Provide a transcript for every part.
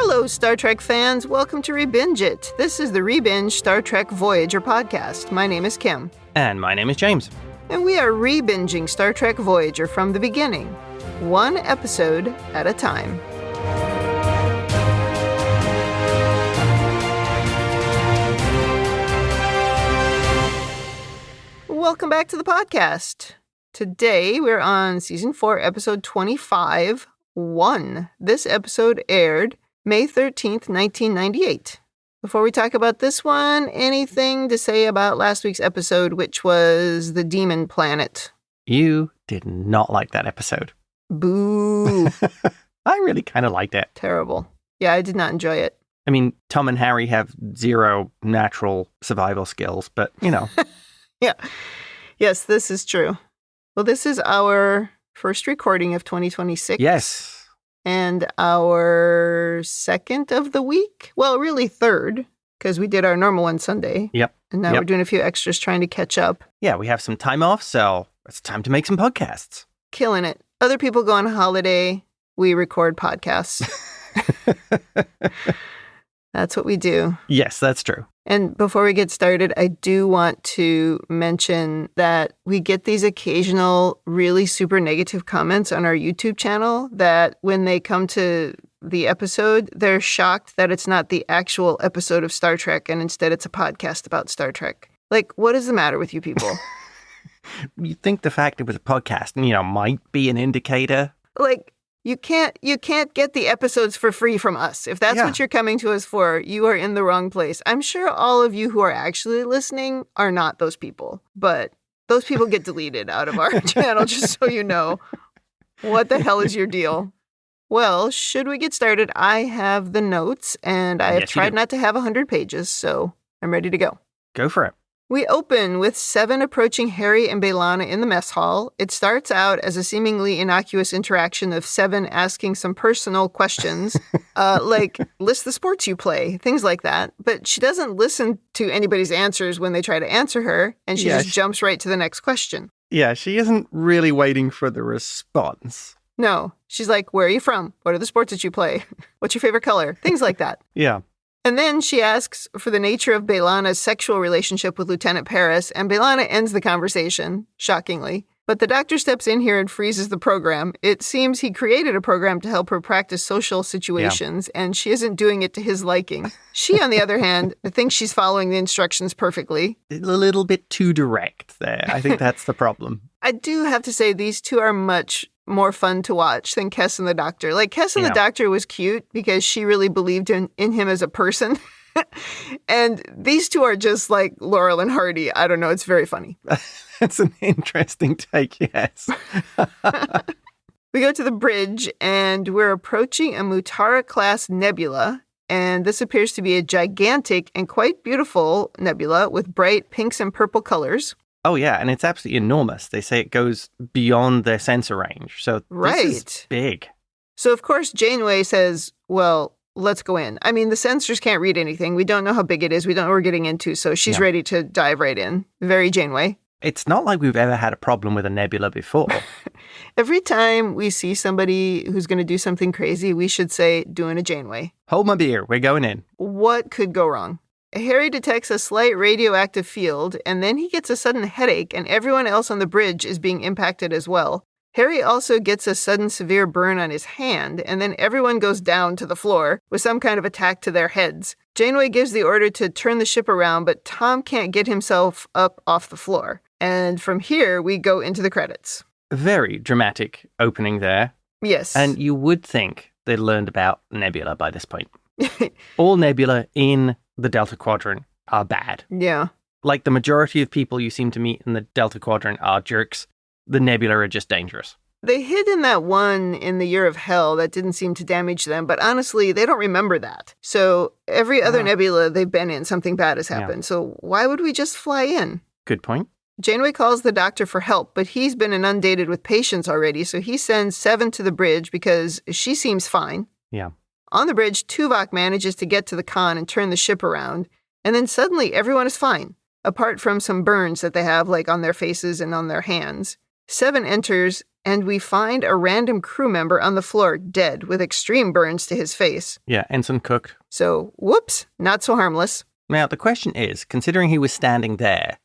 Hello, Star Trek fans. Welcome to ReBinge It. This is the ReBinge Star Trek Voyager podcast. My name is Kim. And my name is James. And we are rebinging Star Trek Voyager from the beginning, one episode at a time. Welcome back to the podcast. Today we're on Season 4, Episode 25, 1. This episode aired May 13th, 1998. Before we talk about this one, anything to say about last week's episode, which was the Demon Planet? You did not like that episode. Boo. I really kind of liked it. Terrible. Yeah, I did not enjoy it. I mean, Tom and Harry have zero natural survival skills, but, you know. Yeah. Yes, this is true. Well, this is our first recording of 2026. Yes. And our second of the week. Well, really third, because we did our normal one Sunday. Yep. And now we're doing a few extras trying to catch up. Yeah, we have some time off, so it's time to make some podcasts. Killing it. Other people go on holiday. We record podcasts. That's what we do. Yes, that's true. And before we get started, I do want to mention that we get these occasional really super negative comments on our YouTube channel that when they come to the episode, they're shocked that it's not the actual episode of Star Trek and instead it's a podcast about Star Trek. Like, what is the matter with you people? You think the fact it was a podcast, might be an indicator? Like, you can't get the episodes for free from us. If that's what you're coming to us for, you are in the wrong place. I'm sure all of you who are actually listening are not those people, but those people get deleted out of our channel, just so you know. What the hell is your deal? Well, should we get started? I have the notes, and I have tried not to have 100 pages, so I'm ready to go. Go for it. We open with Seven approaching Harry and B'Elanna in the mess hall. It starts out as a seemingly innocuous interaction of Seven asking some personal questions, like, list the sports you play, things like that. But she doesn't listen to anybody's answers when they try to answer her, and she just jumps right to the next question. Yeah, she isn't really waiting for the response. No, she's like, where are you from? What are the sports that you play? What's your favorite color? Things like that. Yeah. And then she asks for the nature of B'Elanna's sexual relationship with Lieutenant Paris, and B'Elanna ends the conversation, shockingly. But the doctor steps in here and freezes the program. It seems he created a program to help her practice social situations, and she isn't doing it to his liking. She, on the other hand, thinks she's following the instructions perfectly. A little bit too direct there. I think that's the problem. I do have to say these two are much more fun to watch than Kes and the Doctor. Like, Kes and the Doctor was cute because she really believed in him as a person. And these two are just like Laurel and Hardy. I don't know. It's very funny. That's an interesting take, yes. We go to the bridge, and we're approaching a Mutara-class nebula. And this appears to be a gigantic and quite beautiful nebula with bright pinks and purple colors. Oh, yeah, and it's absolutely enormous. They say it goes beyond their sensor range, so this is big. So, of course, Janeway says, well, let's go in. I mean, the sensors can't read anything. We don't know how big it is. We don't know what we're getting into, so she's ready to dive right in. Very Janeway. It's not like we've ever had a problem with a nebula before. Every time we see somebody who's going to do something crazy, we should say, doing a Janeway. Hold my beer. We're going in. What could go wrong? Harry detects a slight radioactive field, and then he gets a sudden headache, and everyone else on the bridge is being impacted as well. Harry also gets a sudden severe burn on his hand, and then everyone goes down to the floor with some kind of attack to their heads. Janeway gives the order to turn the ship around, but Tom can't get himself up off the floor. And from here, we go into the credits. Very dramatic opening there. Yes. And you would think they'd learned about Nebula by this point. All Nebula in the Delta Quadrant are bad. Yeah. Like the majority of people you seem to meet in the Delta Quadrant are jerks. The Nebula are just dangerous. They hid in that one in the Year of Hell that didn't seem to damage them, but honestly, they don't remember that. So every other nebula they've been in, something bad has happened. Yeah. So why would we just fly in? Good point. Janeway calls the doctor for help, but he's been inundated with patients already, so he sends Seven to the bridge because she seems fine. Yeah. On the bridge, Tuvok manages to get to the con and turn the ship around, and then suddenly everyone is fine, apart from some burns that they have, like on their faces and on their hands. Seven enters and we find a random crew member on the floor dead with extreme burns to his face. Yeah, ensign cooked. So, whoops, not so harmless. Now, the question is, considering he was standing there,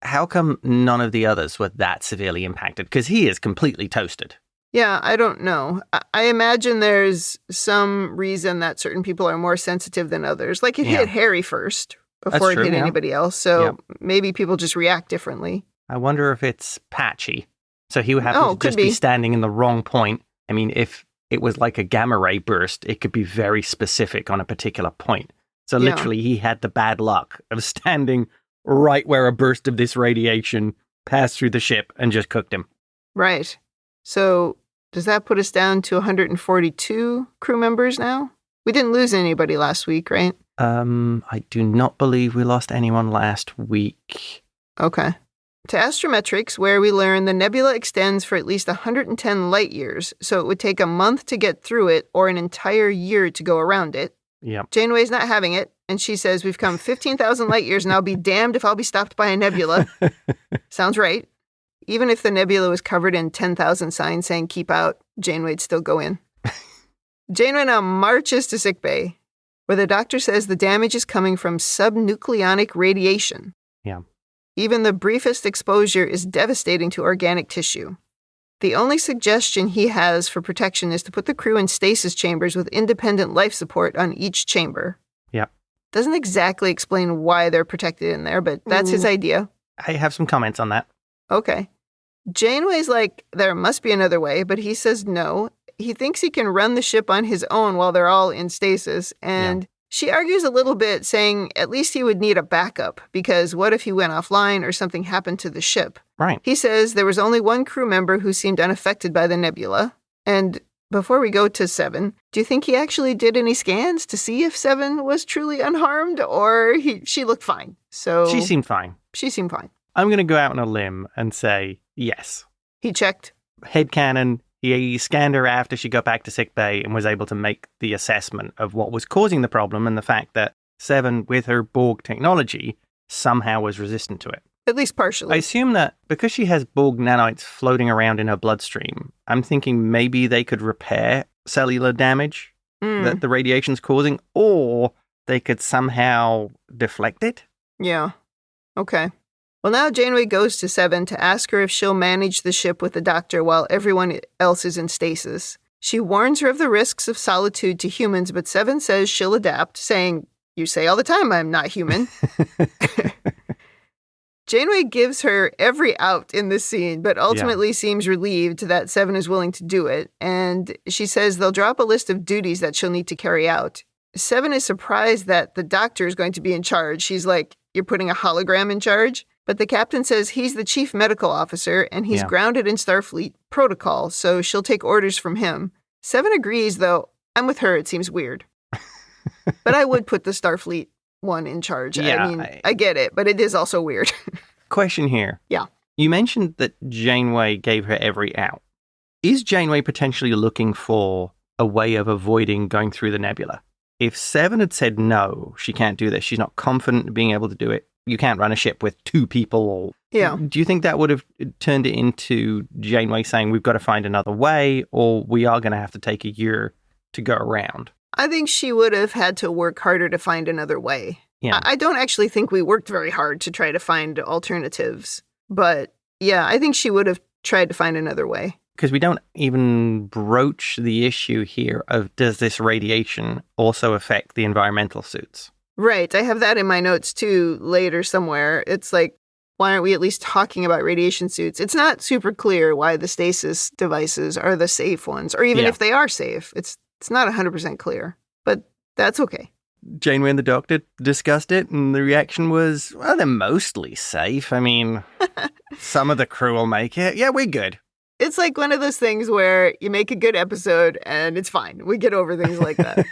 how come none of the others were that severely impacted? Because he is completely toasted. Yeah, I don't know. I imagine there's some reason that certain people are more sensitive than others. Like it hit Harry first before it hit anybody else. So maybe people just react differently. I wonder if it's patchy. So he would have to just be standing in the wrong point. I mean, if it was like a gamma ray burst, it could be very specific on a particular point. So literally he had the bad luck of standing right where a burst of this radiation passed through the ship and just cooked him. Right. So does that put us down to 142 crew members now? We didn't lose anybody last week, right? I do not believe we lost anyone last week. Okay. To astrometrics, where we learn the nebula extends for at least 110 light years, so it would take a month to get through it or an entire year to go around it. Yep. Janeway's not having it, and she says, we've come 15,000 light years, and I'll be damned if I'll be stopped by a nebula. Sounds right. Even if the nebula was covered in 10,000 signs saying keep out, Janeway'd still go in. Janeway now marches to sickbay, where the doctor says the damage is coming from subnucleonic radiation. Yeah. Even the briefest exposure is devastating to organic tissue. The only suggestion he has for protection is to put the crew in stasis chambers with independent life support on each chamber. Yep. Doesn't exactly explain why they're protected in there, but that's his idea. I have some comments on that. Okay. Janeway's like, there must be another way, but he says no. He thinks he can run the ship on his own while they're all in stasis, and she argues a little bit, saying at least he would need a backup, because what if he went offline or something happened to the ship? Right. He says there was only one crew member who seemed unaffected by the nebula. And before we go to 7, do you think he actually did any scans to see if 7 was truly unharmed, or she looked fine? So she seemed fine. She seemed fine. I'm going to go out on a limb and say yes. He checked. Headcanon. He scanned her after she got back to sickbay and was able to make the assessment of what was causing the problem and the fact that 7, with her Borg technology, somehow was resistant to it. At least partially. I assume that because she has Borg nanites floating around in her bloodstream, I'm thinking maybe they could repair cellular damage that the radiation's causing, or they could somehow deflect it. Yeah. Okay. Well, now Janeway goes to 7 to ask her if she'll manage the ship with the doctor while everyone else is in stasis. She warns her of the risks of solitude to humans, but 7 says she'll adapt, saying, "You say all the time I'm not human." Janeway gives her every out in this scene, but ultimately seems relieved that 7 is willing to do it, and she says they'll drop a list of duties that she'll need to carry out. 7 is surprised that the doctor is going to be in charge. She's like, "You're putting a hologram in charge?" But the captain says he's the chief medical officer, and he's grounded in Starfleet protocol, so she'll take orders from him. 7 agrees, though. I'm with her. It seems weird. But I would put the Starfleet one in charge. Yeah, I mean, I get it, but it is also weird. Question here. Yeah. You mentioned that Janeway gave her every out. Is Janeway potentially looking for a way of avoiding going through the nebula? If 7 had said no, she can't do this, she's not confident in being able to do it, you can't run a ship with 2 people. Do you think that would have turned it into Janeway saying we've got to find another way, or we are going to have to take a year to go around? I think she would have had to work harder to find another way. Yeah. I don't actually think we worked very hard to try to find alternatives. But yeah, I think she would have tried to find another way. Because we don't even broach the issue here of does this radiation also affect the environmental suits? Right. I have that in my notes too later somewhere. It's like, why aren't we at least talking about radiation suits? It's not super clear why the stasis devices are the safe ones, or even if they are safe. It's not 100% clear, but that's okay. Janeway and the doctor discussed it, and the reaction was, well, they're mostly safe. I mean, some of the crew will make it. Yeah, we're good. It's like one of those things where you make a good episode and it's fine. We get over things like that.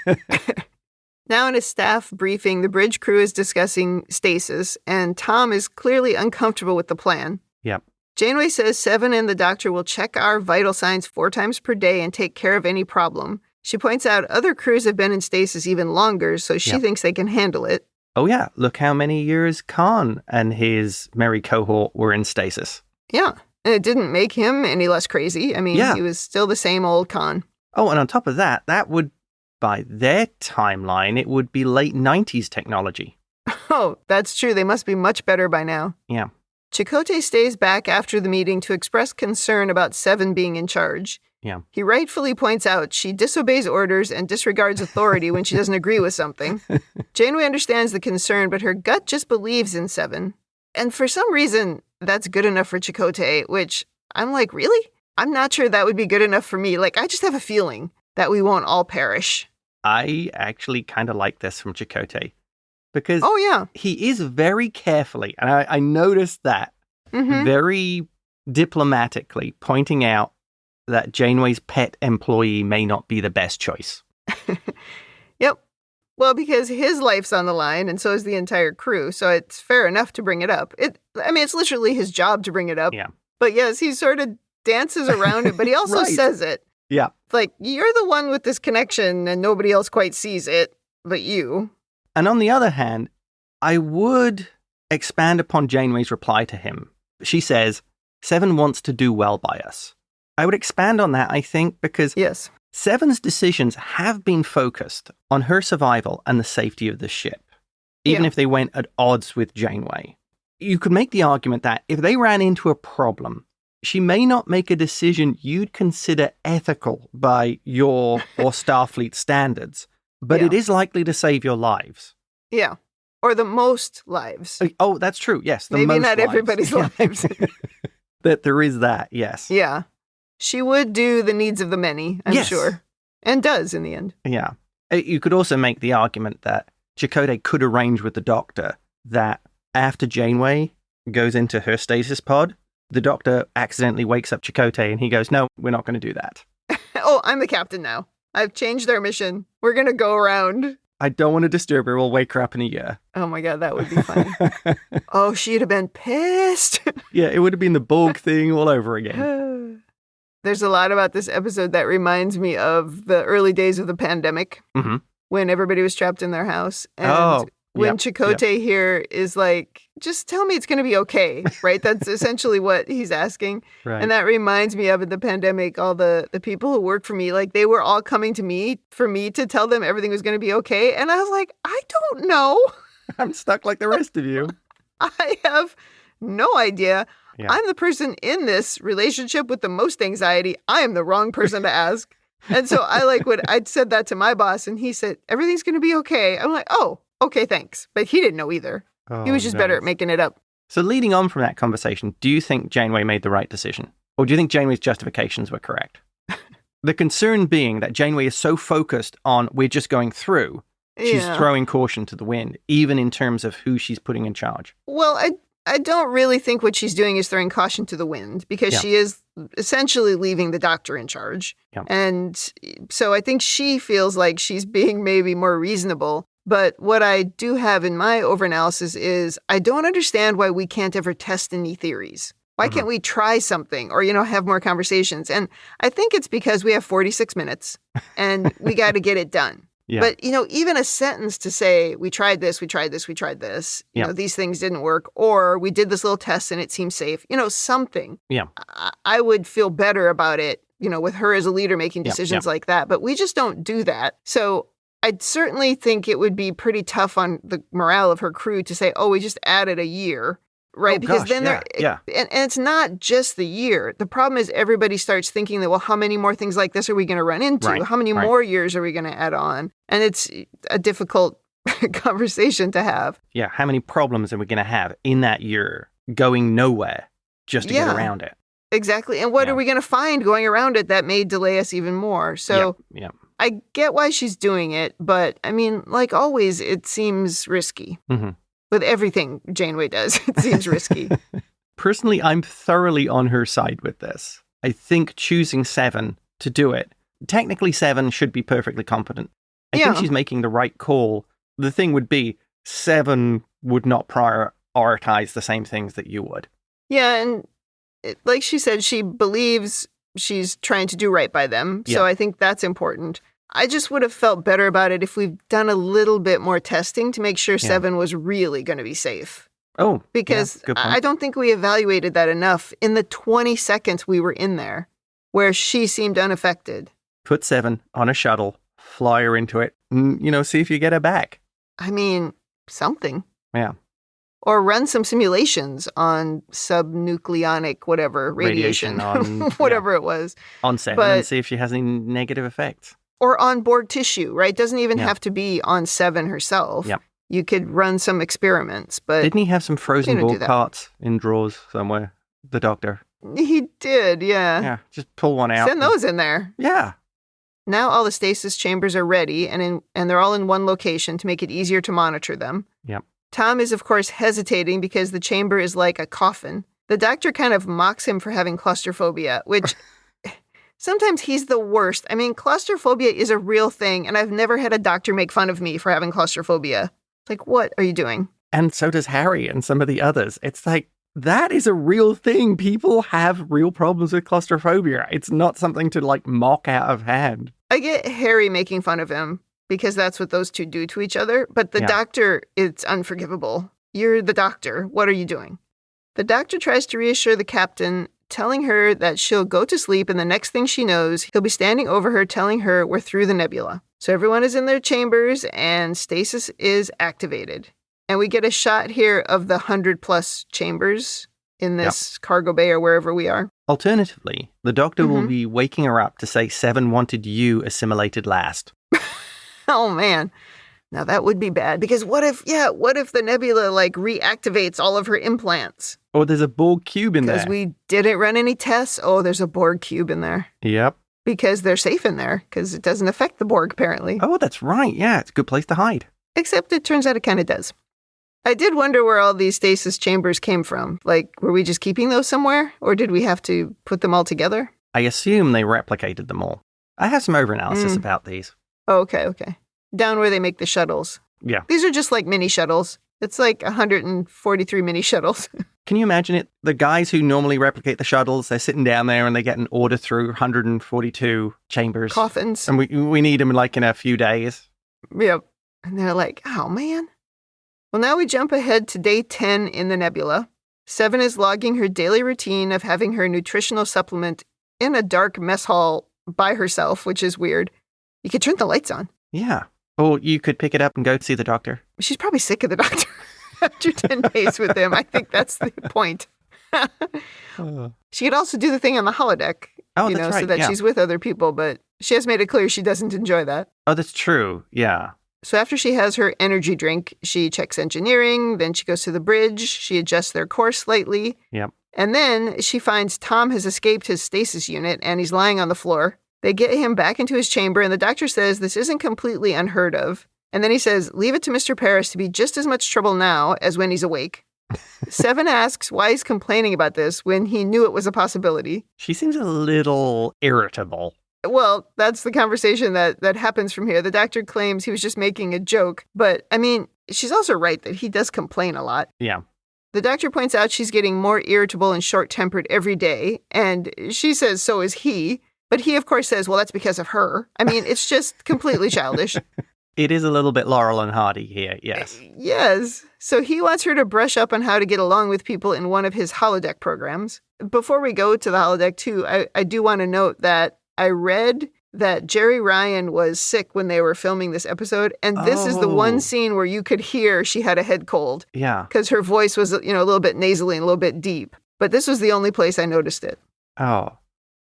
Now in a staff briefing, the bridge crew is discussing stasis, and Tom is clearly uncomfortable with the plan. Yep. Janeway says 7 and the doctor will check our vital signs 4 times per day and take care of any problem. She points out other crews have been in stasis even longer, so she thinks they can handle it. Oh yeah, look how many years Khan and his merry cohort were in stasis. Yeah. And it didn't make him any less crazy. I mean, he was still the same old con. Oh, and on top of that, that would, by their timeline, it would be late 90s technology. Oh, that's true. They must be much better by now. Yeah. Chakotay stays back after the meeting to express concern about Seven being in charge. Yeah. He rightfully points out she disobeys orders and disregards authority when she doesn't agree with something. Janeway understands the concern, but her gut just believes in Seven. And for some reason, that's good enough for Chakotay, which I'm like, really? I'm not sure that would be good enough for me. Like, I just have a feeling that we won't all perish. I actually kind of like this from Chakotay. Because he is very carefully, and I noticed that, very diplomatically pointing out that Janeway's pet employee may not be the best choice. Yep. Well, because his life's on the line, and so is the entire crew, so it's fair enough to bring it up. It's literally his job to bring it up. Yeah. But yes, he sort of dances around it, but he also says it. Yeah. Like, you're the one with this connection, and nobody else quite sees it, but you. And on the other hand, I would expand upon Janeway's reply to him. She says, Seven wants to do well by us. I would expand on that, I think, because Seven's decisions have been focused on her survival and the safety of the ship, even if they went at odds with Janeway. You could make the argument that if they ran into a problem, she may not make a decision you'd consider ethical by your or Starfleet standards, but it is likely to save your lives. Yeah. Or the most lives. Oh, that's true. Yes. Maybe not everybody's lives. That there is that. Yes. Yeah. She would do the needs of the many, I'm sure. And does in the end. Yeah. You could also make the argument that Chakotay could arrange with the Doctor that after Janeway goes into her stasis pod, the Doctor accidentally wakes up Chakotay and he goes, no, we're not going to do that. Oh, I'm the captain now. I've changed our mission. We're going to go around. I don't want to disturb her. We'll wake her up in a year. Oh my God, that would be funny. Oh, she'd have been pissed. Yeah, it would have been the Borg thing all over again. There's a lot about this episode that reminds me of the early days of the pandemic when everybody was trapped in their house. And when Chakotay here is like, just tell me it's going to be okay, right? That's essentially what he's asking. Right. And that reminds me of in the pandemic, all the people who worked for me, like they were all coming to me for me to tell them everything was going to be okay. And I was like, I don't know. I'm stuck like the rest of you. I have no idea. Yeah. I'm the person in this relationship with the most anxiety. I am the wrong person to ask. And so I'd said that to my boss and he said, everything's going to be okay. I'm like, oh, okay, thanks. But he didn't know either. He was just better at making it up. So leading on from that conversation, do you think Janeway made the right decision? Or do you think Janeway's justifications were correct? The concern being that Janeway is so focused on we're just going through, she's throwing caution to the wind, even in terms of who she's putting in charge. Well, I don't really think what she's doing is throwing caution to the wind because she is essentially leaving the Doctor in charge. Yeah. And so I think she feels like she's being maybe more reasonable. But what I do have in my overanalysis is I don't understand why we can't ever test any theories. Why can't we try something or, have more conversations? And I think it's because we have 46 minutes and we got to get it done. Yeah. But, even a sentence to say, we tried this, we tried this, we tried this, these things didn't work, or we did this little test and it seemed safe, something. Yeah. I would feel better about it, with her as a leader making decisions like that. But we just don't do that. So I'd certainly think it would be pretty tough on the morale of her crew to say, oh, we just added a year. Right, because then and it's not just the year. The problem is everybody starts thinking that, well, how many more things like this are we going to run into? Right. How many more years are we going to add on? And it's a difficult conversation to have. Yeah, how many problems are we going to have in that year going nowhere just to get around it? Exactly. And what are we going to find going around it that may delay us even more? So I get why she's doing it, but I mean, like always, it seems risky. Mm-hmm. With everything Janeway does, it seems risky. Personally, I'm thoroughly on her side with this. I think choosing Seven to do it, technically Seven should be perfectly competent. I think she's making the right call. The thing would be, Seven would not prioritize the same things that you would. Yeah, and like she said, she believes she's trying to do right by them. So I think that's important. I just would have felt better about it if we've done a little bit more testing to make sure Seven was really going to be safe. Oh, because good point. I don't think we evaluated that enough in the 20 seconds we were in there where she seemed unaffected. Put 7 on a shuttle, fly her into it, and, see if you get her back. I mean, something. Yeah. Or run some simulations on subnucleonic whatever, radiation on, whatever it was. On 7 and see if she has any negative effects. Or on board tissue, right? Doesn't even have to be on 7 herself. Yep. You could run some experiments, but... Didn't he have some frozen Borg parts in drawers somewhere, the doctor? He did, yeah. Yeah, just pull one out. Send those in there. Yeah. Now all the stasis chambers are ready, and they're all in one location to make it easier to monitor them. Yep. Tom is, of course, hesitating because the chamber is like a coffin. The doctor kind of mocks him for having claustrophobia, which... Sometimes he's the worst. I mean, claustrophobia is a real thing, and I've never had a doctor make fun of me for having claustrophobia. Like, what are you doing? And so does Harry and some of the others. It's like, that is a real thing. People have real problems with claustrophobia. It's not something to, mock out of hand. I get Harry making fun of him, because that's what those two do to each other. But the doctor, it's unforgivable. You're the doctor. What are you doing? The doctor tries to reassure the captain, telling her that she'll go to sleep, and the next thing she knows, he'll be standing over her telling her we're through the nebula. So everyone is in their chambers, and stasis is activated. And we get a shot here of the 100+ chambers in this cargo bay or wherever we are. Alternatively, the doctor will be waking her up to say 7 wanted you assimilated last. Oh, man. Now that would be bad, because what if the nebula reactivates all of her implants? Or there's a Borg cube in there. Because we didn't run any tests. Oh, there's a Borg cube in there. Yep. Because they're safe in there, because it doesn't affect the Borg, apparently. Oh, that's right. Yeah, it's a good place to hide. Except it turns out it kind of does. I did wonder where all these stasis chambers came from. Were we just keeping those somewhere? Or did we have to put them all together? I assume they replicated them all. I have some overanalysis about these. Oh, okay. Down where they make the shuttles. Yeah. These are just like mini shuttles. It's like 143 mini shuttles. Can you imagine it? The guys who normally replicate the shuttles, they're sitting down there and they get an order through 142 chambers. Coffins. And we need them in a few days. Yep. And they're like, oh, man. Well, now we jump ahead to day 10 in the nebula. 7 is logging her daily routine of having her nutritional supplement in a dark mess hall by herself, which is weird. You could turn the lights on. Yeah. Or you could pick it up and go see the doctor. She's probably sick of the doctor after 10 days with him. I think that's the point. She could also do the thing on the holodeck, that's right. So that she's with other people, but she has made it clear she doesn't enjoy that. Oh, that's true. Yeah. So after she has her energy drink, she checks engineering, then she goes to the bridge, she adjusts their course slightly. Yep. And then she finds Tom has escaped his stasis unit and he's lying on the floor. They get him back into his chamber, and the doctor says this isn't completely unheard of. And then he says, leave it to Mr. Paris to be just as much trouble now as when he's awake. 7 asks why he's complaining about this when he knew it was a possibility. She seems a little irritable. Well, that's the conversation that happens from here. The doctor claims he was just making a joke. But, I mean, she's also right that he does complain a lot. Yeah. The doctor points out she's getting more irritable and short-tempered every day. And she says so is he. But he, of course, says, well, that's because of her. I mean, it's just completely childish. It is a little bit Laurel and Hardy here, yes. Yes. So he wants her to brush up on how to get along with people in one of his holodeck programs. Before we go to the holodeck, too, I do want to note that I read that Jerry Ryan was sick when they were filming this episode. And this is the one scene where you could hear she had a head cold. Yeah. Because her voice was, a little bit nasally and a little bit deep. But this was the only place I noticed it. Oh.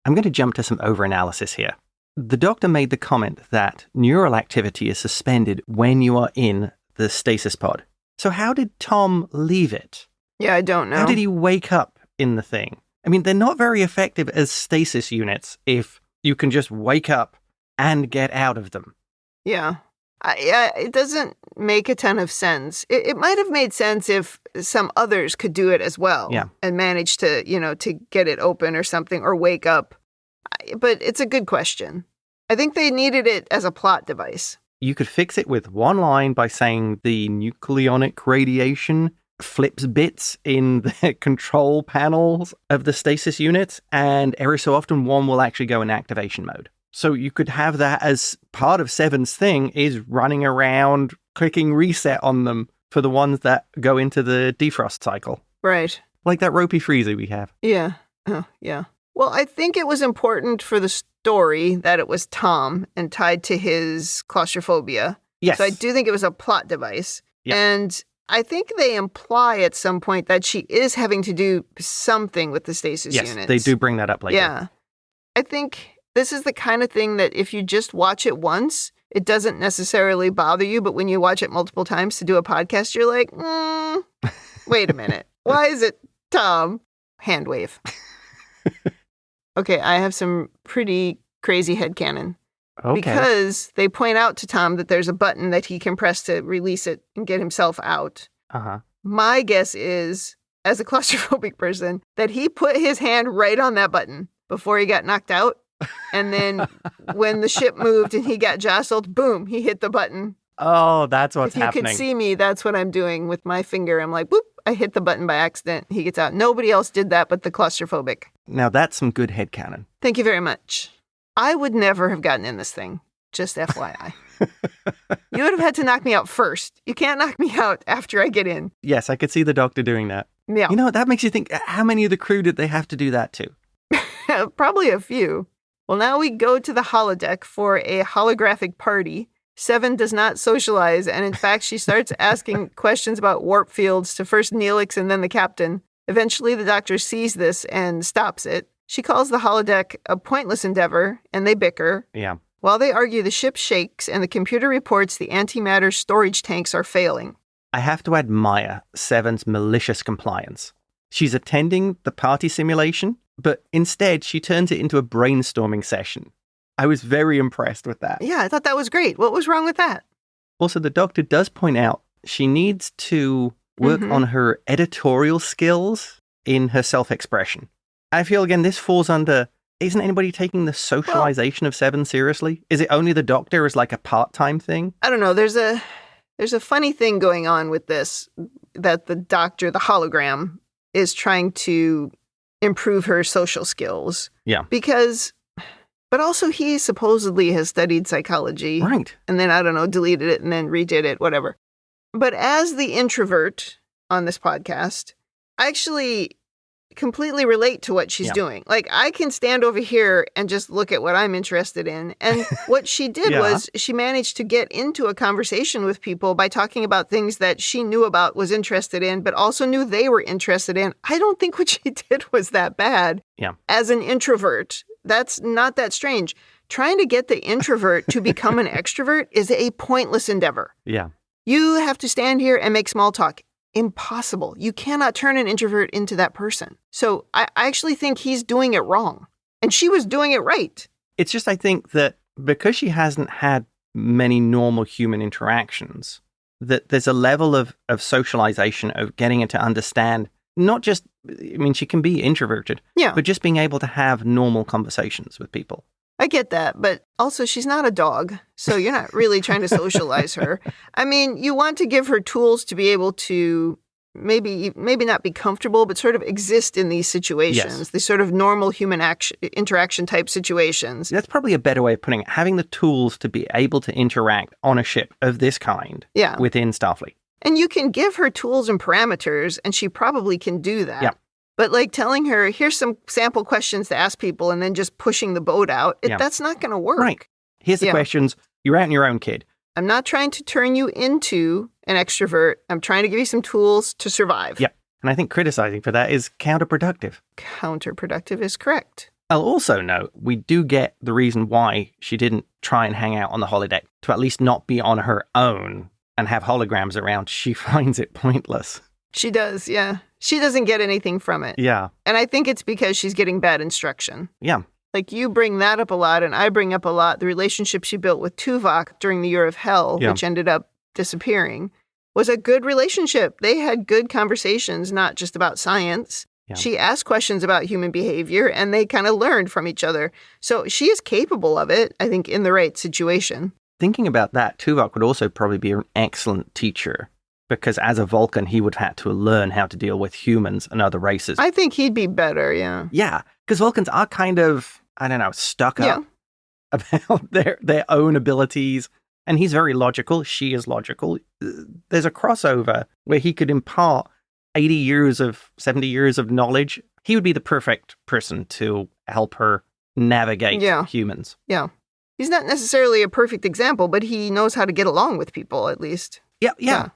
I'm going to jump to some overanalysis here. The doctor made the comment that neural activity is suspended when you are in the stasis pod. So how did Tom leave it? Yeah, I don't know. How did he wake up in the thing? I mean, they're not very effective as stasis units if you can just wake up and get out of them. Yeah. It doesn't make a ton of sense. It might have made sense if some others could do it as well. Yeah. And manage to, to get it open or something or wake up. But it's a good question. I think they needed it as a plot device. You could fix it with one line by saying the nucleonic radiation flips bits in the control panels of the stasis units, and every so often one will actually go in activation mode. So you could have that as part of 7's thing is running around, clicking reset on them for the ones that go into the defrost cycle. Right. Like that ropey freezer we have. Yeah. Oh, yeah. Well, I think it was important for the story that it was Tom and tied to his claustrophobia. Yes. So I do think it was a plot device. Yep. And I think they imply at some point that she is having to do something with the stasis units. Yes, they do bring that up later. Yeah. I think this is the kind of thing that if you just watch it once, it doesn't necessarily bother you. But when you watch it multiple times to do a podcast, you're like, wait a minute. Why is it Tom? Hand wave. Okay, I have some pretty crazy headcanon. Okay. Because they point out to Tom that there's a button that he can press to release it and get himself out. Uh-huh. My guess is, as a claustrophobic person, that he put his hand right on that button before he got knocked out. And then when the ship moved and he got jostled, boom, he hit the button. Oh, that's what's happening. If you could see me, that's what I'm doing with my finger. I'm like, whoop, I hit the button by accident. He gets out. Nobody else did that but the claustrophobic. Now, that's some good headcanon. Thank you very much. I would never have gotten in this thing. Just FYI. You would have had to knock me out first. You can't knock me out after I get in. Yes, I could see the Doctor doing that. Yeah. You know what? That makes you think, how many of the crew did they have to do that to? Probably a few. Well, now we go to the holodeck for a holographic party. Seven does not socialize, and in fact, she starts asking questions about warp fields to first Neelix and then the captain. Eventually, the Doctor sees this and stops it. She calls the holodeck a pointless endeavor, and they bicker. Yeah. While they argue, the ship shakes, and the computer reports the antimatter storage tanks are failing. I have to admire Seven's malicious compliance. She's attending the party simulation, but instead she turns it into a brainstorming session. I was very impressed with that. Yeah, I thought that was great. What was wrong with that? Also, the Doctor does point out she needs to work on her editorial skills in her self-expression. I feel, again, this falls under, isn't anybody taking the socialization of Seven seriously? Is it only the Doctor as like a part-time thing? I don't know. There's a funny thing going on with this, that the Doctor, the hologram, is trying to improve her social skills. Yeah. But also he supposedly has studied psychology. Right. And then, I don't know, deleted it and then redid it, whatever. But as the introvert on this podcast, I actually completely relate to what she's doing. Like, I can stand over here and just look at what I'm interested in. And what she did was she managed to get into a conversation with people by talking about things that she knew about, was interested in, but also knew they were interested in. I don't think what she did was that bad. Yeah. As an introvert, that's not that strange. Trying to get the introvert to become an extrovert is a pointless endeavor. Yeah. You have to stand here and make small talk. Impossible. You cannot turn an introvert into that person. So I actually think he's doing it wrong. And she was doing it right. It's just, I think that because she hasn't had many normal human interactions, that there's a level of socialization, of getting her to understand, not just, I mean, she can be introverted, but just being able to have normal conversations with people. I get that, but also she's not a dog, so you're not really trying to socialize her. I mean, you want to give her tools to be able to maybe not be comfortable, but sort of exist in these situations, these sort of normal human interaction type situations. That's probably a better way of putting it, having the tools to be able to interact on a ship of this kind within Starfleet. And you can give her tools and parameters, and she probably can do that. Yeah. But like telling her, here's some sample questions to ask people and then just pushing the boat out, that's not going to work. Right. Here's the questions. You're out on your own, kid. I'm not trying to turn you into an extrovert. I'm trying to give you some tools to survive. Yeah. And I think criticizing for that is counterproductive. Counterproductive is correct. I'll also note, we do get the reason why she didn't try and hang out on the holodeck, to at least not be on her own and have holograms around. She finds it pointless. She does, yeah. She doesn't get anything from it. Yeah. And I think it's because she's getting bad instruction. Yeah. Like, you bring that up a lot, and I bring up a lot the relationship she built with Tuvok during the Year of Hell, which ended up disappearing, was a good relationship. They had good conversations, not just about science. Yeah. She asked questions about human behavior, and they kind of learned from each other. So she is capable of it, I think, in the right situation. Thinking about that, Tuvok would also probably be an excellent teacher. Because as a Vulcan, he would have had to learn how to deal with humans and other races. I think he'd be better, yeah. Yeah, because Vulcans are kind of, I don't know, stuck up about their own abilities And he's very logical. She is logical. There's a crossover where he could impart 70 years of knowledge. He would be the perfect person to help her navigate humans. Yeah. He's not necessarily a perfect example, but he knows how to get along with people, at least. Yeah.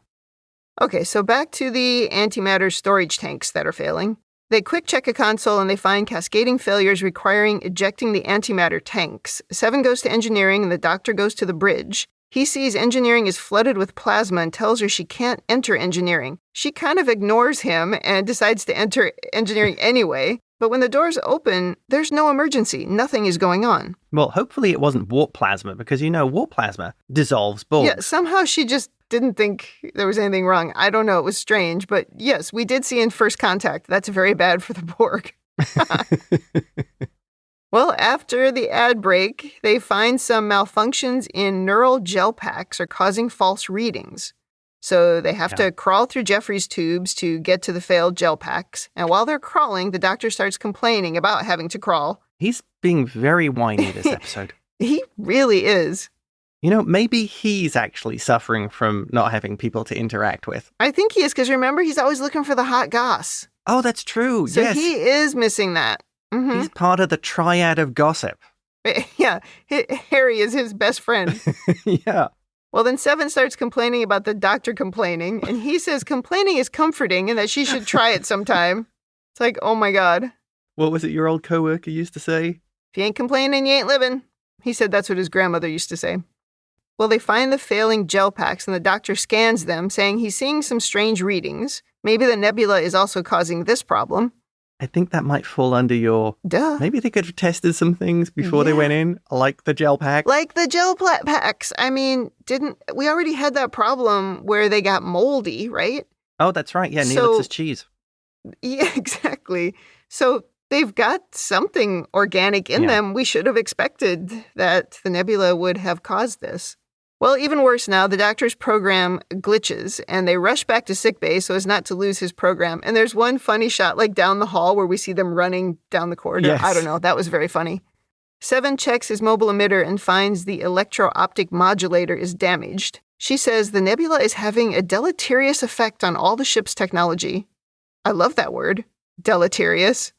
Okay, so back to the antimatter storage tanks that are failing. They quick check a console and they find cascading failures requiring ejecting the antimatter tanks. Seven goes to engineering and the doctor goes to the bridge. He sees engineering is flooded with plasma and tells her she can't enter engineering. She kind of ignores him and decides to enter engineering anyway. But when the doors open, there's no emergency. Nothing is going on. Well, hopefully it wasn't warp plasma because, warp plasma dissolves Borgs. Yeah, somehow she just didn't think there was anything wrong. I don't know. It was strange. But yes, we did see in First Contact. That's very bad for the Borg. Well, after the ad break, they find some malfunctions in neural gel packs are causing false readings. So they have to crawl through Jeffrey's tubes to get to the failed gel packs. And while they're crawling, the doctor starts complaining about having to crawl. He's being very whiny this episode. He really is. Maybe he's actually suffering from not having people to interact with. I think he is, because remember, he's always looking for the hot goss. Oh, that's true. So yes. He is missing that. Mm-hmm. He's part of the triad of gossip. Yeah, Harry is his best friend. Yeah. Well, then Seven starts complaining about the doctor complaining, and he says complaining is comforting and that she should try it sometime. It's like, oh my God. What was it your old coworker used to say? If you ain't complaining, you ain't living. He said that's what his grandmother used to say. Well, they find the failing gel packs, and the doctor scans them, saying he's seeing some strange readings. Maybe the nebula is also causing this problem. I think that might fall under your... Duh. Maybe they could have tested some things before they went in, like the gel pack. Like the gel packs. I mean, we already had that problem where they got moldy, right? Oh, that's right. Yeah, Neelix's cheese. Yeah, exactly. So they've got something organic in them. We should have expected that the nebula would have caused this. Well, even worse now, the doctor's program glitches, and they rush back to sickbay so as not to lose his program. And there's one funny shot, like down the hall, where we see them running down the corridor. Yes. I don't know. That was very funny. Seven checks his mobile emitter and finds the electro-optic modulator is damaged. She says the nebula is having a deleterious effect on all the ship's technology. I love that word, deleterious.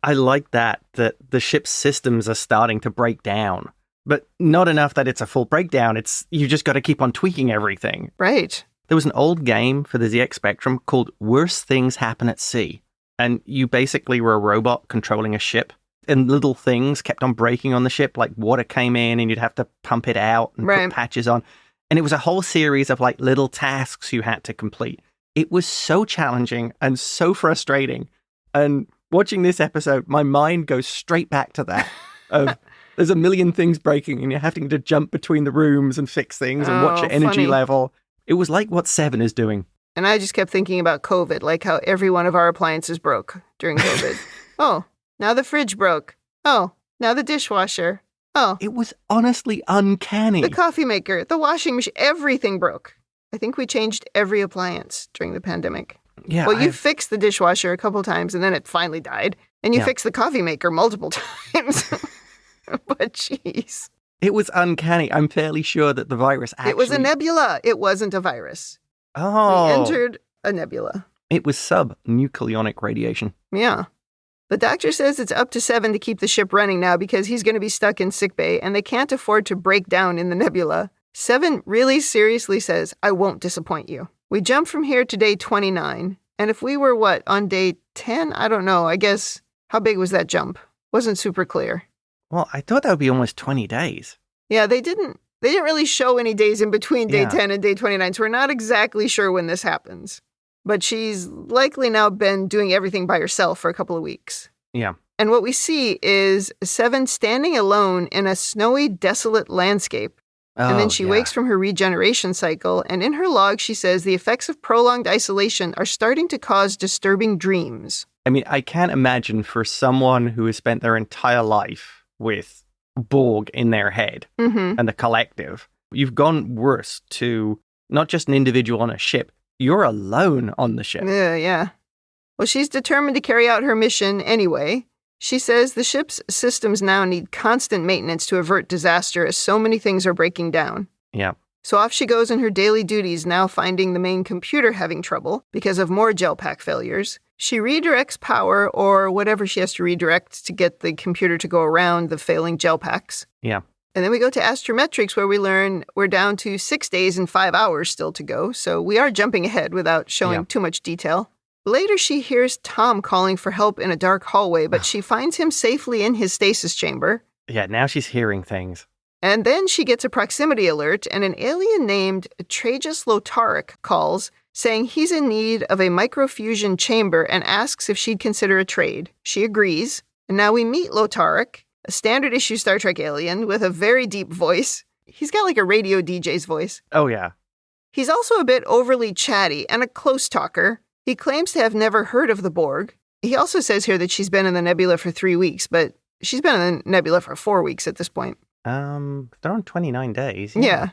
I like that the ship's systems are starting to break down. But not enough that it's a full breakdown. You just got to keep on tweaking everything. Right. There was an old game for the ZX-spectrum called Worse Things Happen at Sea. And you basically were a robot controlling a ship. And little things kept on breaking on the ship, like water came in and you'd have to pump it out and put patches on. And it was a whole series of like little tasks you had to complete. It was so challenging and so frustrating. And watching this episode, my mind goes straight back to that. There's a million things breaking and you're having to jump between the rooms and fix things and watch your energy level. It was like what Seven is doing. And I just kept thinking about COVID, like how every one of our appliances broke during COVID. Oh, now the fridge broke. Oh, now the dishwasher. Oh. It was honestly uncanny. The coffee maker, the washing machine, everything broke. I think we changed every appliance during the pandemic. Yeah. Well, you fixed the dishwasher a couple times and then it finally died. And you fixed the coffee maker multiple times. But jeez. It was uncanny. I'm fairly sure that the virus actually... It was a nebula. It wasn't a virus. Oh. We entered a nebula. It was sub-nucleonic radiation. Yeah. The doctor says it's up to Seven to keep the ship running now because he's going to be stuck in sickbay and they can't afford to break down in the nebula. Seven really seriously says, I won't disappoint you. We jump from here to day 29. And if we were, on day 10? I don't know. I guess, how big was that jump? Wasn't super clear. Well, I thought that would be almost 20 days. Yeah, they didn't really show any days in between day 10 and day 29, so we're not exactly sure when this happens. But she's likely now been doing everything by herself for a couple of weeks. Yeah. And what we see is Seven standing alone in a snowy, desolate landscape. And then she wakes from her regeneration cycle, and in her log she says the effects of prolonged isolation are starting to cause disturbing dreams. I mean, I can't imagine for someone who has spent their entire life with Borg in their head and the collective, you've gone worse to not just an individual on a ship, you're alone on the ship. Yeah. Well, she's determined to carry out her mission anyway. She says the ship's systems now need constant maintenance to avert disaster as so many things are breaking down. Yeah. So off she goes in her daily duties, now finding the main computer having trouble because of more gel pack failures. She redirects power or whatever she has to redirect to get the computer to go around the failing gel packs. Yeah. And then we go to astrometrics where we learn we're down to 6 days and 5 hours still to go. So we are jumping ahead without showing too much detail. Later, she hears Tom calling for help in a dark hallway, but she finds him safely in his stasis chamber. Yeah, now she's hearing things. And then she gets a proximity alert, and an alien named Tragus Lotaric calls, saying he's in need of a microfusion chamber and asks if she'd consider a trade. She agrees. And now we meet Lotaric, a standard issue Star Trek alien with a very deep voice. He's got like a radio DJ's voice. Oh, yeah. He's also a bit overly chatty and a close talker. He claims to have never heard of the Borg. He also says here that she's been in the nebula for 3 weeks, but she's been in the nebula for 4 weeks at this point. They're on 29 days. Yeah.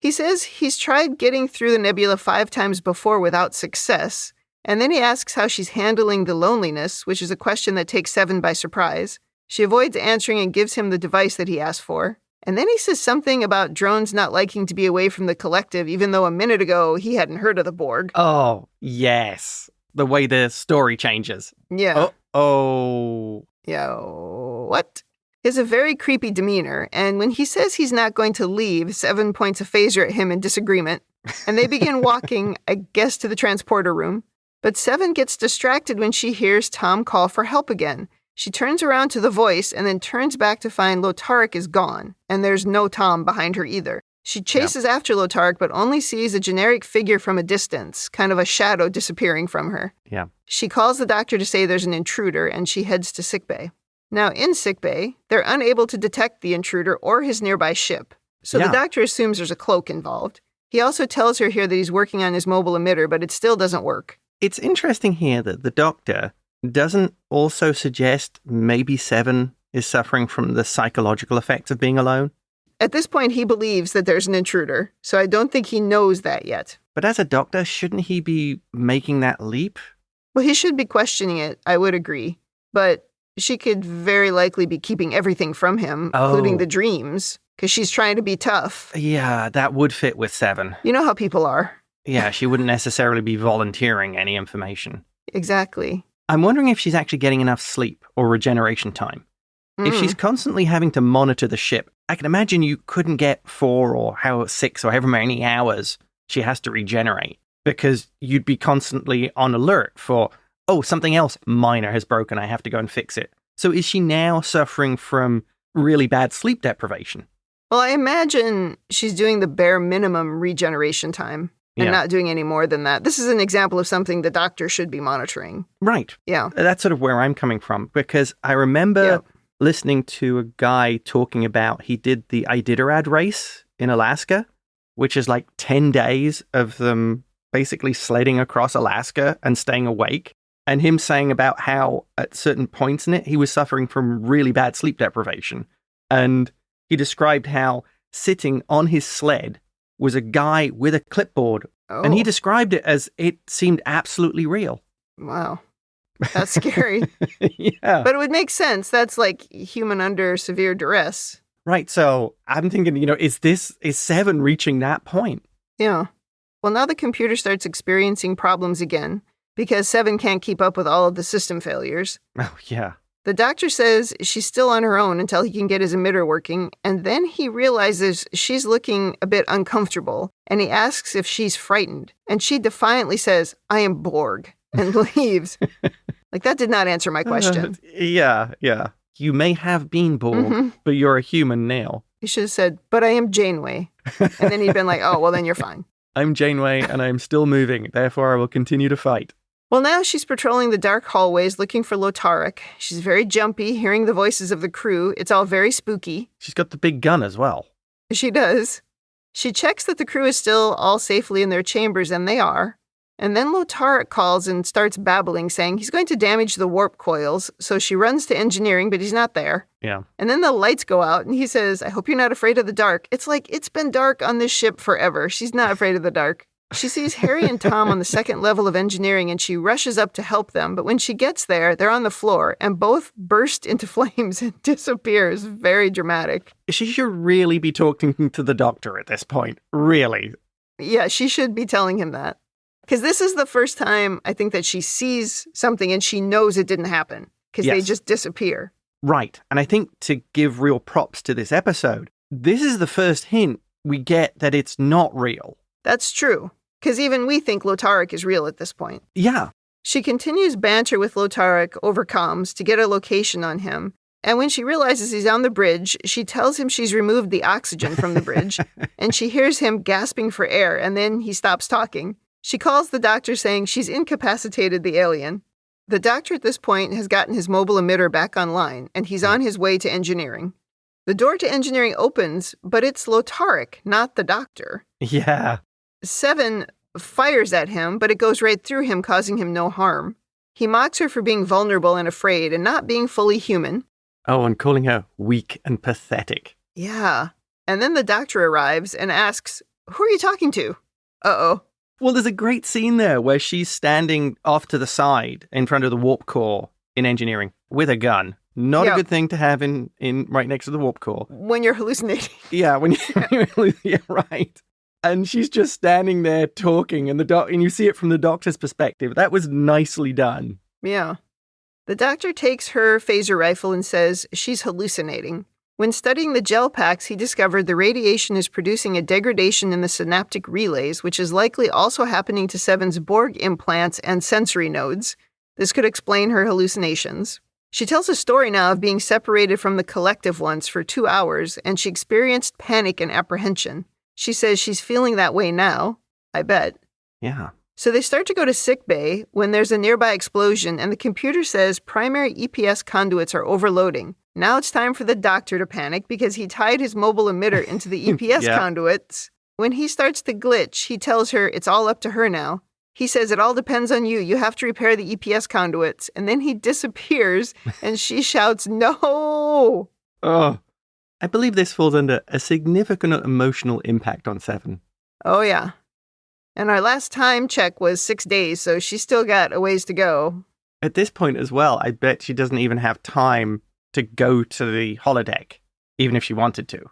He says he's tried getting through the nebula 5 times before without success, and then he asks how she's handling the loneliness, which is a question that takes Seven by surprise. She avoids answering and gives him the device that he asked for. And then he says something about drones not liking to be away from the collective, even though a minute ago he hadn't heard of the Borg. Oh, yes. The way the story changes. Yeah. Oh. Yeah, what? He has a very creepy demeanor, and when he says he's not going to leave, Seven points a phaser at him in disagreement, and they begin walking, I guess, to the transporter room. But Seven gets distracted when she hears Tom call for help again. She turns around to the voice and then turns back to find Lotaric is gone, and there's no Tom behind her either. She chases after Lotaric, but only sees a generic figure from a distance, kind of a shadow disappearing from her. Yeah. She calls the doctor to say there's an intruder, and she heads to sickbay. Now, in sickbay, they're unable to detect the intruder or his nearby ship. So the doctor assumes there's a cloak involved. He also tells her here that he's working on his mobile emitter, but it still doesn't work. It's interesting here that the doctor doesn't also suggest maybe Seven is suffering from the psychological effects of being alone. At this point, he believes that there's an intruder, so I don't think he knows that yet. But as a doctor, shouldn't he be making that leap? Well, he should be questioning it, I would agree. But she could very likely be keeping everything from him, including the dreams, because she's trying to be tough. Yeah, that would fit with Seven. You know how people are. Yeah, she wouldn't necessarily be volunteering any information. Exactly. I'm wondering if she's actually getting enough sleep or regeneration time. If she's constantly having to monitor the ship, I can imagine you couldn't get 4 or 6 or however many hours she has to regenerate, because you'd be constantly on alert for, something else minor has broken, I have to go and fix it. So is she now suffering from really bad sleep deprivation? Well, I imagine she's doing the bare minimum regeneration time and not doing any more than that. This is an example of something the doctor should be monitoring. Right. Yeah. That's sort of where I'm coming from, because I remember listening to a guy talking about he did the Iditarod race in Alaska, which is like 10 days of them basically sledding across Alaska and staying awake. And him saying about how at certain points in it, he was suffering from really bad sleep deprivation. And he described how sitting on his sled was a guy with a clipboard. Oh. And he described it as it seemed absolutely real. Wow. That's scary. Yeah. But it would make sense. That's like human under severe duress. Right. So I'm thinking, is Seven reaching that point? Yeah. Well, now the computer starts experiencing problems again, because Seven can't keep up with all of the system failures. Oh, yeah. The doctor says she's still on her own until he can get his emitter working, and then he realizes she's looking a bit uncomfortable, and he asks if she's frightened, and she defiantly says, "I am Borg," and leaves. Like, that did not answer my question. Yeah. You may have been Borg, but you're a human now. He should have said, "But I am Janeway." And then he'd been like, "Oh, well, then you're fine." I'm Janeway, and I'm still moving. Therefore, I will continue to fight. Well, now she's patrolling the dark hallways looking for Lotaric. She's very jumpy, hearing the voices of the crew. It's all very spooky. She's got the big gun as well. She does. She checks that the crew is still all safely in their chambers, and they are. And then Lotaric calls and starts babbling, saying he's going to damage the warp coils. So she runs to engineering, but he's not there. Yeah. And then the lights go out, and he says, "I hope you're not afraid of the dark." It's like, it's been dark on this ship forever. She's not afraid of the dark. She sees Harry and Tom on the second level of engineering and she rushes up to help them. But when she gets there, they're on the floor and both burst into flames and disappear. It's very dramatic. She should really be talking to the doctor at this point. Really. Yeah, she should be telling him that. Because this is the first time, I think, that she sees something and she knows it didn't happen. Because they just disappear. Right. And I think to give real props to this episode, this is the first hint we get that it's not real. That's true. Because even we think Lotaric is real at this point. Yeah. She continues banter with Lotaric over comms to get a location on him. And when she realizes he's on the bridge, she tells him she's removed the oxygen from the bridge. And she hears him gasping for air, and then he stops talking. She calls the doctor saying she's incapacitated the alien. The doctor at this point has gotten his mobile emitter back online, and he's on his way to engineering. The door to engineering opens, but it's Lotaric, not the doctor. Yeah. Seven fires at him, but it goes right through him, causing him no harm. He mocks her for being vulnerable and afraid and not being fully human. Oh, and calling her weak and pathetic. Yeah. And then the doctor arrives and asks, "Who are you talking to?" Uh-oh. Well, there's a great scene there where she's standing off to the side in front of the warp core in engineering with a gun. Not a good thing to have in right next to the warp core. When you're hallucinating. Yeah, when you're yeah, right. And she's just standing there talking, and and you see it from the doctor's perspective. That was nicely done. Yeah. The doctor takes her phaser rifle and says she's hallucinating. When studying the gel packs, he discovered the radiation is producing a degradation in the synaptic relays, which is likely also happening to Seven's Borg implants and sensory nodes. This could explain her hallucinations. She tells a story now of being separated from the collective once for 2 hours, and she experienced panic and apprehension. She says she's feeling that way now. I bet. Yeah. So they start to go to sickbay when there's a nearby explosion, and the computer says primary EPS conduits are overloading. Now it's time for the doctor to panic because he tied his mobile emitter into the EPS conduits. When he starts to glitch, he tells her it's all up to her now. He says it all depends on you. You have to repair the EPS conduits. And then he disappears and she shouts, "No!" Oh, I believe this falls under a significant emotional impact on Seven. Oh, yeah. And our last time check was 6 days, so she's still got a ways to go. At this point as well, I bet she doesn't even have time to go to the holodeck, even if she wanted to.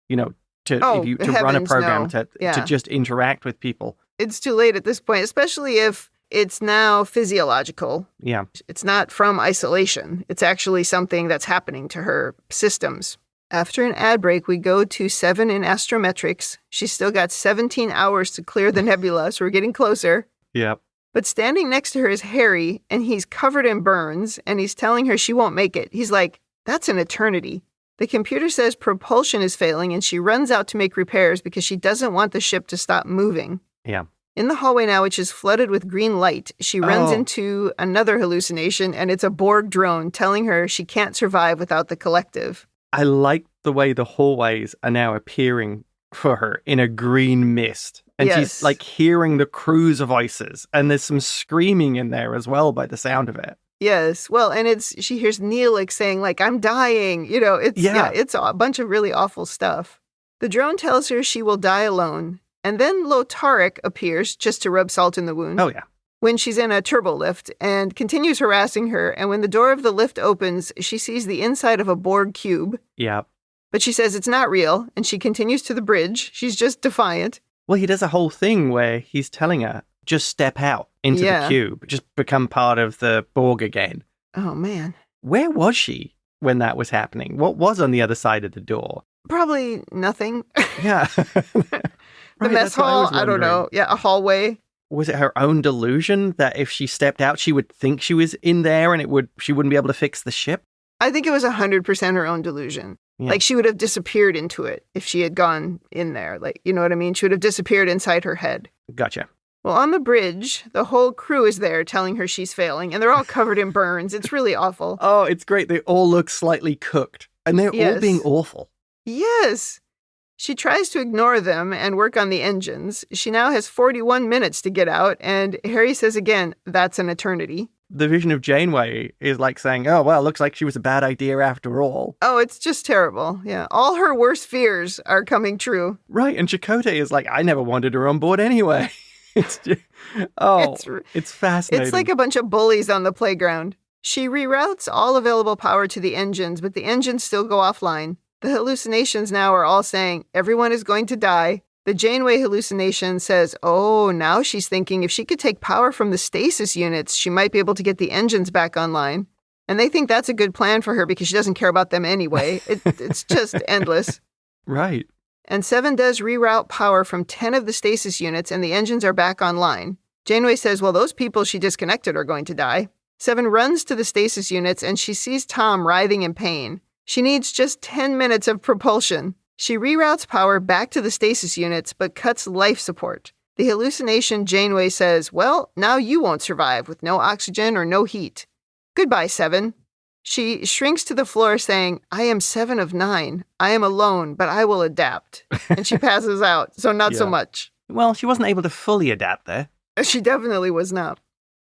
You know, to run a program, to just interact with people. It's too late at this point, especially if it's now physiological. Yeah. It's not from isolation. It's actually something that's happening to her systems. After an ad break, we go to Seven in astrometrics. She's still got 17 hours to clear the nebula, so we're getting closer. Yep. But standing next to her is Harry, and he's covered in burns, and he's telling her she won't make it. He's like, "That's an eternity." The computer says propulsion is failing, and she runs out to make repairs because she doesn't want the ship to stop moving. Yeah. In the hallway now, which is flooded with green light, she runs into another hallucination, and it's a Borg drone telling her she can't survive without the collective. I like the way the hallways are now appearing for her in a green mist. And she's like hearing the crew's voices. And there's some screaming in there as well by the sound of it. Yes. Well, and she hears Neelix saying, like, "I'm dying." You know, it's a bunch of really awful stuff. The drone tells her she will die alone. And then Lotaric appears just to rub salt in the wound. Oh, yeah. When she's in a turbo lift and continues harassing her. And when the door of the lift opens, she sees the inside of a Borg cube. Yeah. But she says it's not real. And she continues to the bridge. She's just defiant. Well, he does a whole thing where he's telling her, just step out into the cube. Just become part of the Borg again. Oh, man. Where was she when that was happening? What was on the other side of the door? Probably nothing. Yeah. The mess hall, I don't know. Yeah, a hallway. Was it her own delusion that if she stepped out, she would think she was in there and she wouldn't be able to fix the ship? I think it was 100% her own delusion. Yeah. Like, she would have disappeared into it if she had gone in there. Like, you know what I mean? She would have disappeared inside her head. Gotcha. Well, on the bridge, the whole crew is there telling her she's failing, and they're all covered in burns. It's really awful. Oh, it's great. They all look slightly cooked, and they're all being awful. Yes. She tries to ignore them and work on the engines. She now has 41 minutes to get out, and Harry says again, "That's an eternity." The vision of Janeway is like saying, "Oh, well, looks like she was a bad idea after all." Oh, it's just terrible. Yeah. All her worst fears are coming true. Right. And Chakotay is like, "I never wanted her on board anyway." It's fascinating. It's like a bunch of bullies on the playground. She reroutes all available power to the engines, but the engines still go offline. The hallucinations now are all saying, everyone is going to die. The Janeway hallucination says, oh, now she's thinking if she could take power from the stasis units, she might be able to get the engines back online. And they think that's a good plan for her because she doesn't care about them anyway. It's just endless. Right. And 7 does reroute power from 10 of the stasis units and the engines are back online. Janeway says, well, those people she disconnected are going to die. 7 runs to the stasis units and she sees Tom writhing in pain. She needs just 10 minutes of propulsion. She reroutes power back to the stasis units, but cuts life support. The hallucination Janeway says, well, now you won't survive with no oxygen or no heat. Goodbye, 7. She shrinks to the floor saying, I am 7 of 9. I am alone, but I will adapt. And she passes out, so not so much. Well, she wasn't able to fully adapt there. She definitely was not.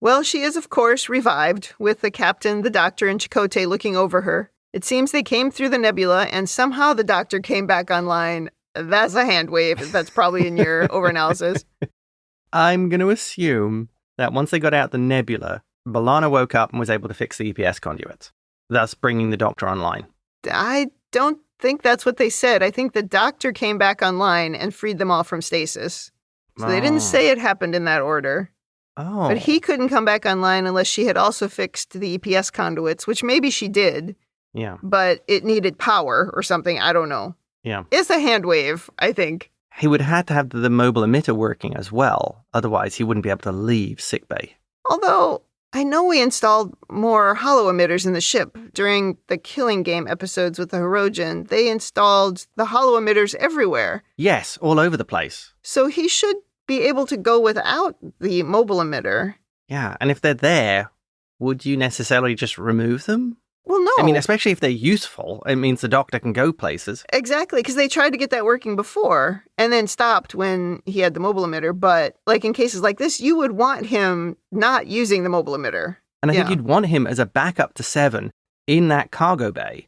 Well, she is, of course, revived, with the captain, the doctor, and Chakotay looking over her. It seems they came through the nebula, and somehow the doctor came back online. That's a hand wave. That's probably in your overanalysis. I'm going to assume that once they got out the nebula, B'Elanna woke up and was able to fix the EPS conduits, thus bringing the doctor online. I don't think that's what they said. I think the doctor came back online and freed them all from stasis. So they didn't say it happened in that order. Oh. But he couldn't come back online unless she had also fixed the EPS conduits, which maybe she did. Yeah. But it needed power or something. I don't know. Yeah. It's a hand wave, I think. He would have to have the mobile emitter working as well. Otherwise, he wouldn't be able to leave sickbay. Although, I know we installed more holo emitters in the ship. During the Killing Game episodes with the Hirogen, they installed the holo emitters everywhere. Yes, all over the place. So he should be able to go without the mobile emitter. Yeah, and if they're there, would you necessarily just remove them? Well, no. I mean, especially if they're useful, it means the doctor can go places. Exactly, because they tried to get that working before and then stopped when he had the mobile emitter. But like in cases like this, you would want him not using the mobile emitter. And I think you'd want him as a backup to 7 in that cargo bay.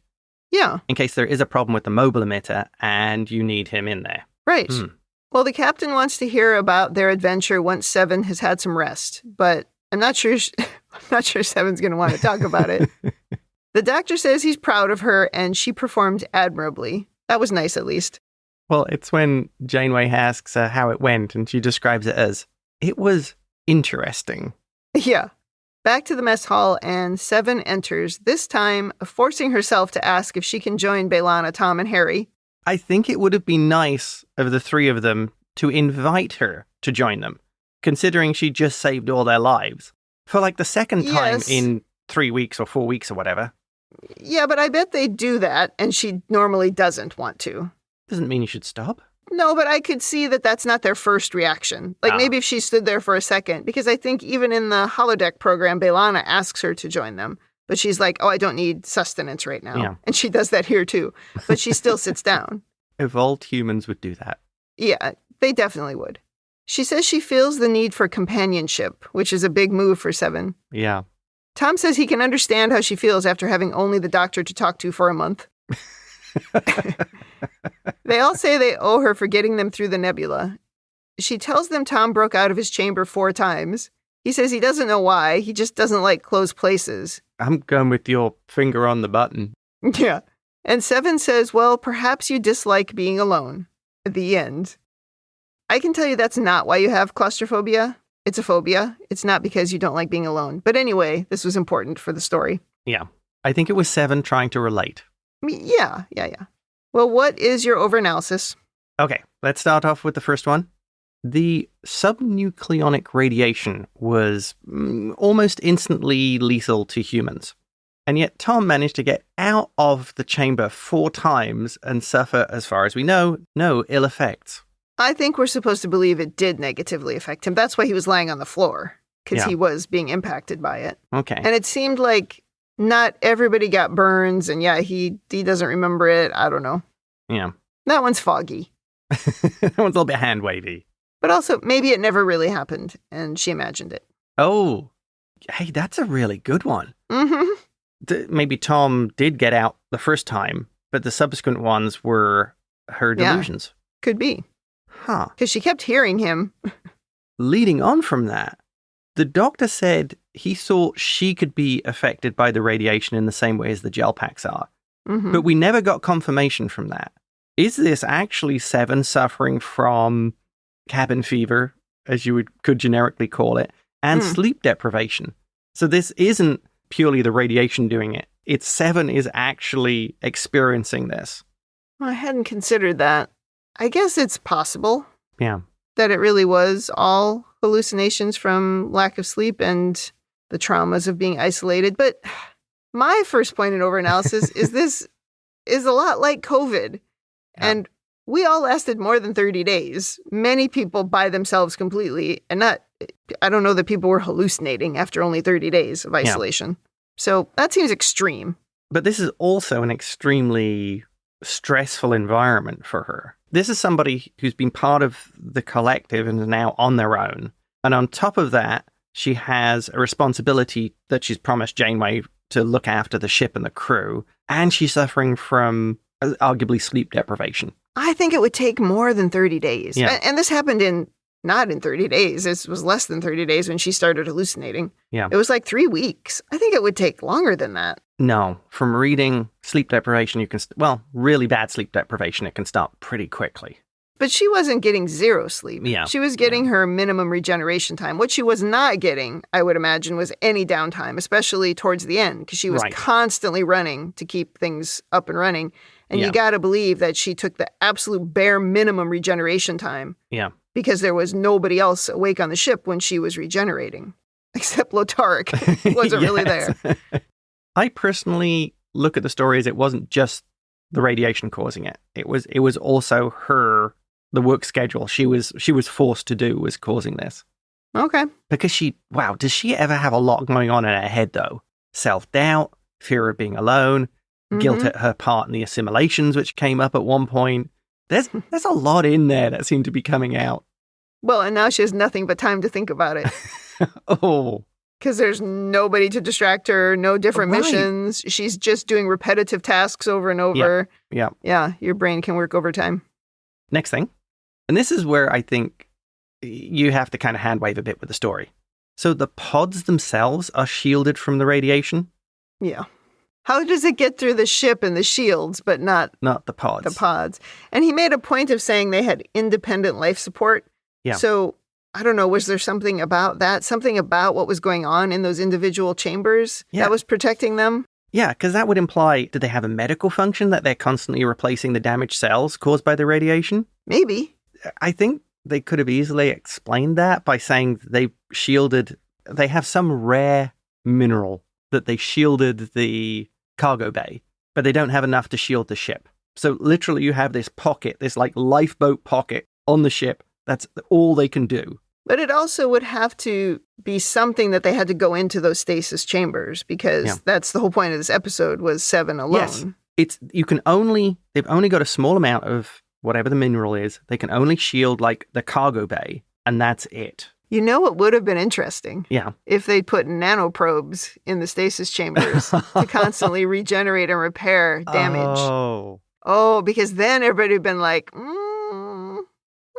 Yeah. In case there is a problem with the mobile emitter and you need him in there. Right. Well, the captain wants to hear about their adventure once 7 has had some rest, but I'm not sure 7's going to want to talk about it. The doctor says he's proud of her and she performed admirably. That was nice, at least. Well, it's when Janeway asks how it went and she describes it as, it was interesting. Yeah. Back to the mess hall and 7 enters, this time forcing herself to ask if she can join B'Elanna, Tom, and Harry. I think it would have been nice of the 3 of them to invite her to join them, considering she just saved all their lives. For like the second time in 3 weeks or 4 weeks or whatever. Yeah, but I bet they do that, and she normally doesn't want to. Doesn't mean you should stop. No, but I could see that that's not their first reaction. Like maybe if she stood there for a second, because I think even in the holodeck program, B'Elanna asks her to join them. But she's like, oh, I don't need sustenance right now. Yeah. And she does that here too. But she still sits down. Evolved humans would do that. Yeah, they definitely would. She says she feels the need for companionship, which is a big move for 7. Yeah. Tom says he can understand how she feels after having only the doctor to talk to for a month. They all say they owe her for getting them through the nebula. She tells them Tom broke out of his chamber 4 times. He says he doesn't know why. He just doesn't like closed places. I'm going with your finger on the button. Yeah. And 7 says, well, perhaps you dislike being alone. At the end. I can tell you that's not why you have claustrophobia. It's a phobia. It's not because you don't like being alone. But anyway, this was important for the story. Yeah. I think it was 7 trying to relate. Yeah. Well, what is your overanalysis? Okay, let's start off with the first one. The subnucleonic radiation was almost instantly lethal to humans. And yet Tom managed to get out of the chamber 4 times and suffer, as far as we know, no ill effects. I think we're supposed to believe it did negatively affect him. That's why he was lying on the floor, because he was being impacted by it. Okay. And it seemed like not everybody got burns, and he doesn't remember it. I don't know. Yeah. That one's foggy. That one's a little bit hand-wavy. But also, maybe it never really happened, and she imagined it. Oh, hey, that's a really good one. Mm-hmm. Maybe Tom did get out the first time, but the subsequent ones were her delusions. Could be. Huh. Because she kept hearing him. leading on from that, the doctor said he thought she could be affected by the radiation in the same way as the gel packs are. Mm-hmm. But we never got confirmation from that. Is this actually Seven suffering from cabin fever, as you could generically call it, and sleep deprivation? So this isn't purely the radiation doing it. It's Seven is actually experiencing this. Well, I hadn't considered that. I guess it's possible. Yeah. That it really was all hallucinations from lack of sleep and the traumas of being isolated. But my first point in overanalysis is this is a lot like COVID. Yeah. And we all lasted more than 30 days. Many people by themselves completely, and I don't know that people were hallucinating after only 30 days of isolation. Yeah. So that seems extreme. But this is also an extremely stressful environment for her. This is somebody who's been part of the collective and is now on their own. And on top of that, she has a responsibility that she's promised Janeway to look after the ship and the crew. And she's suffering from arguably sleep deprivation. I think it would take more than 30 days. Yeah. And this happened not in 30 days. This was less than 30 days when she started hallucinating. Yeah. It was like 3 weeks. I think it would take longer than that. No. From reading sleep deprivation, really bad sleep deprivation, it can start pretty quickly. But she wasn't getting zero sleep. Yeah. She was getting her minimum regeneration time. What she was not getting, I would imagine, was any downtime, especially towards the end, because she was constantly running to keep things up and running. And you got to believe that she took the absolute bare minimum regeneration time. Yeah. Because there was nobody else awake on the ship when she was regenerating, except Lotarik wasn't really there. I personally look at the story as it wasn't just the radiation causing it. It was also the work schedule she was forced to do was causing this. Okay. Because does she ever have a lot going on in her head though? Self-doubt, fear of being alone, guilt at her part in the assimilations, which came up at one point. There's a lot in there that seemed to be coming out. Well, and now she has nothing but time to think about it. Oh. Because there's nobody to distract her, no different missions. She's just doing repetitive tasks over and over. Yeah. Yeah, your brain can work overtime. Next thing, and this is where I think you have to kind of hand wave a bit with the story. So the pods themselves are shielded from the radiation? Yeah. How does it get through the ship and the shields, but not the pods? The pods. And he made a point of saying they had independent life support. Yeah. So, I don't know, was there something about that? Something about what was going on in those individual chambers that was protecting them? Yeah, because that would imply, did they have a medical function that they're constantly replacing the damaged cells caused by the radiation? Maybe. I think they could have easily explained that by saying they have some rare mineral that they shielded the cargo bay, but they don't have enough to shield the ship. So literally you have this pocket, this like lifeboat pocket on the ship. That's all they can do. But it also would have to be something that they had to go into those stasis chambers because that's the whole point of this episode was Seven alone. Yes. They've only got a small amount of whatever the mineral is. They can only shield like the cargo bay and that's it. You know what would have been interesting? Yeah. If they'd put nanoprobes in the stasis chambers to constantly regenerate and repair damage. Oh, because then everybody would have been like, I'm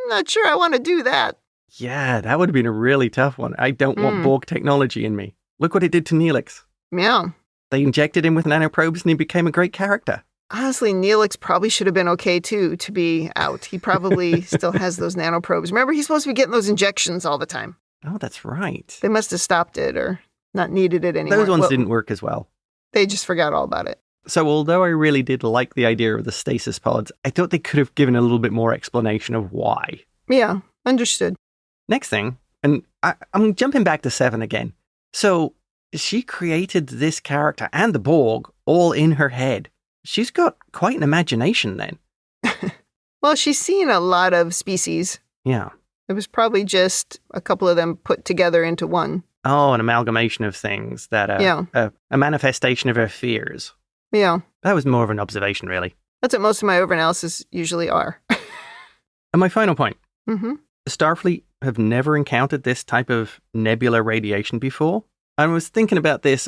not sure I want to do that. Yeah, that would have been a really tough one. I don't want Borg technology in me. Look what it did to Neelix. Yeah. They injected him with nanoprobes and he became a great character. Honestly, Neelix probably should have been okay, too, to be out. He probably still has those nanoprobes. Remember, he's supposed to be getting those injections all the time. Oh, that's right. They must have stopped it or not needed it anymore. Those ones didn't work as well. They just forgot all about it. So although I really did like the idea of the stasis pods, I thought they could have given a little bit more explanation of why. Yeah, understood. Next thing, and I'm jumping back to Seven again. So she created this character and the Borg all in her head. She's got quite an imagination then. Well, she's seen a lot of species. Yeah. It was probably just a couple of them put together into one. Oh, an amalgamation of things that a manifestation of her fears. Yeah. That was more of an observation, really. That's what most of my overanalysis usually are. And my final point. Mm-hmm. Starfleet have never encountered this type of nebula radiation before. I was thinking about this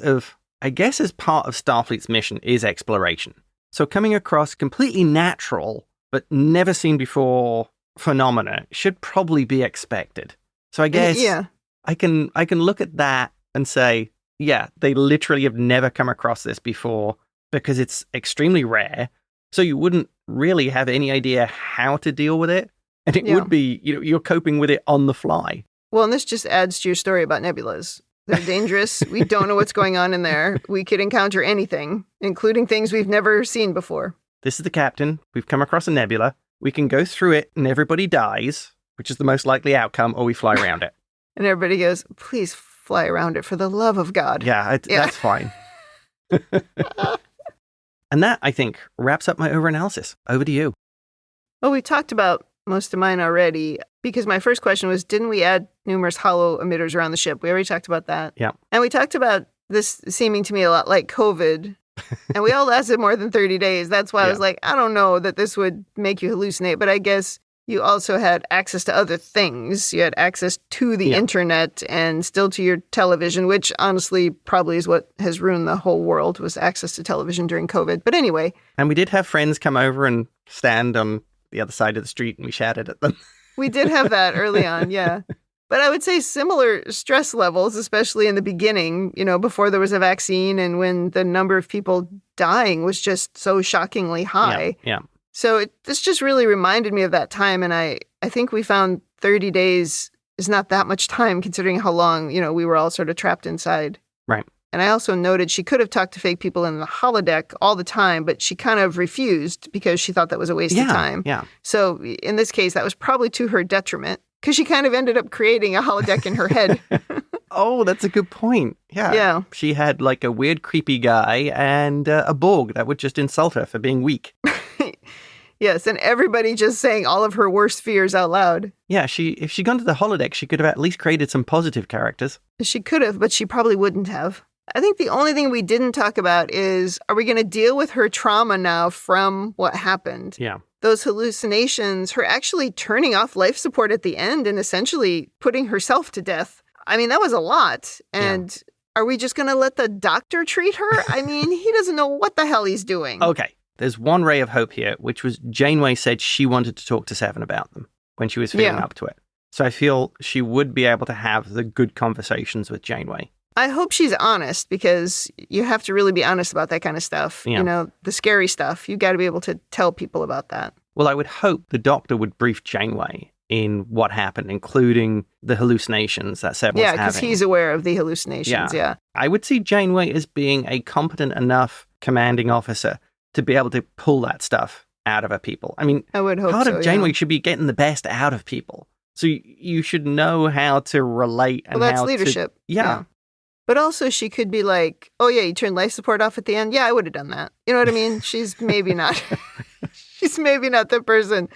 I guess as part of Starfleet's mission is exploration. So coming across completely natural, but never seen before phenomena should probably be expected. So I guess Yeah. I can look at that and say, yeah, they literally have never come across this before because it's extremely rare. So you wouldn't really have any idea how to deal with it. And it would be, you're coping with it on the fly. Well, and this just adds to your story about nebulas. They're dangerous. We don't know what's going on in there. We could encounter anything, including things we've never seen before. This is the captain. We've come across a nebula. We can go through it and everybody dies, which is the most likely outcome, or we fly around it. And everybody goes, please fly around it for the love of God. Yeah, that's fine. And that, I think, wraps up my overanalysis. Over to you. Well, we talked about most of mine already, because my first question was, didn't we add numerous hollow emitters around the ship? We already talked about that. Yeah. And we talked about this seeming to me a lot like COVID. And we all lasted more than 30 days. That's why I was like, I don't know that this would make you hallucinate. But I guess you also had access to other things. You had access to the internet and still to your television, which honestly probably is what has ruined the whole world, was access to television during COVID. But anyway. And we did have friends come over and stand on the other side of the street and we shouted at them. We did have that early on, yeah. But I would say similar stress levels, especially in the beginning, before there was a vaccine and when the number of people dying was just so shockingly high. Yeah. So this just really reminded me of that time. And I think we found 30 days is not that much time considering how long, we were all sort of trapped inside. Right. And I also noted she could have talked to fake people in the holodeck all the time, but she kind of refused because she thought that was a waste of time. Yeah. So in this case, that was probably to her detriment because she kind of ended up creating a holodeck in her head. Oh, that's a good point. Yeah. Yeah. She had like a weird, creepy guy and a Borg that would just insult her for being weak. Yes, and everybody just saying all of her worst fears out loud. Yeah, if she'd gone to the holodeck, she could have at least created some positive characters. She could have, but she probably wouldn't have. I think the only thing we didn't talk about is, are we going to deal with her trauma now from what happened? Yeah. Those hallucinations, her actually turning off life support at the end and essentially putting herself to death. I mean, that was a lot. And are we just going to let the doctor treat her? I mean, he doesn't know what the hell he's doing. Okay. There's one ray of hope here, which was Janeway said she wanted to talk to Seven about them when she was feeling up to it. So I feel she would be able to have the good conversations with Janeway. I hope she's honest, because you have to really be honest about that kind of stuff. Yeah. The scary stuff. You got to be able to tell people about that. Well, I would hope the doctor would brief Janeway in what happened, including the hallucinations that Seven was having. Yeah, because he's aware of the hallucinations, yeah. I would see Janeway as being a competent enough commanding officer to be able to pull that stuff out of her people. I mean, I would hope part so, of Janeway should be getting the best out of people. So you should know how to relate and that's how leadership. Yeah. But also she could be like, oh yeah, you turned life support off at the end? Yeah, I would have done that. You know what I mean? She's maybe not. She's maybe not the person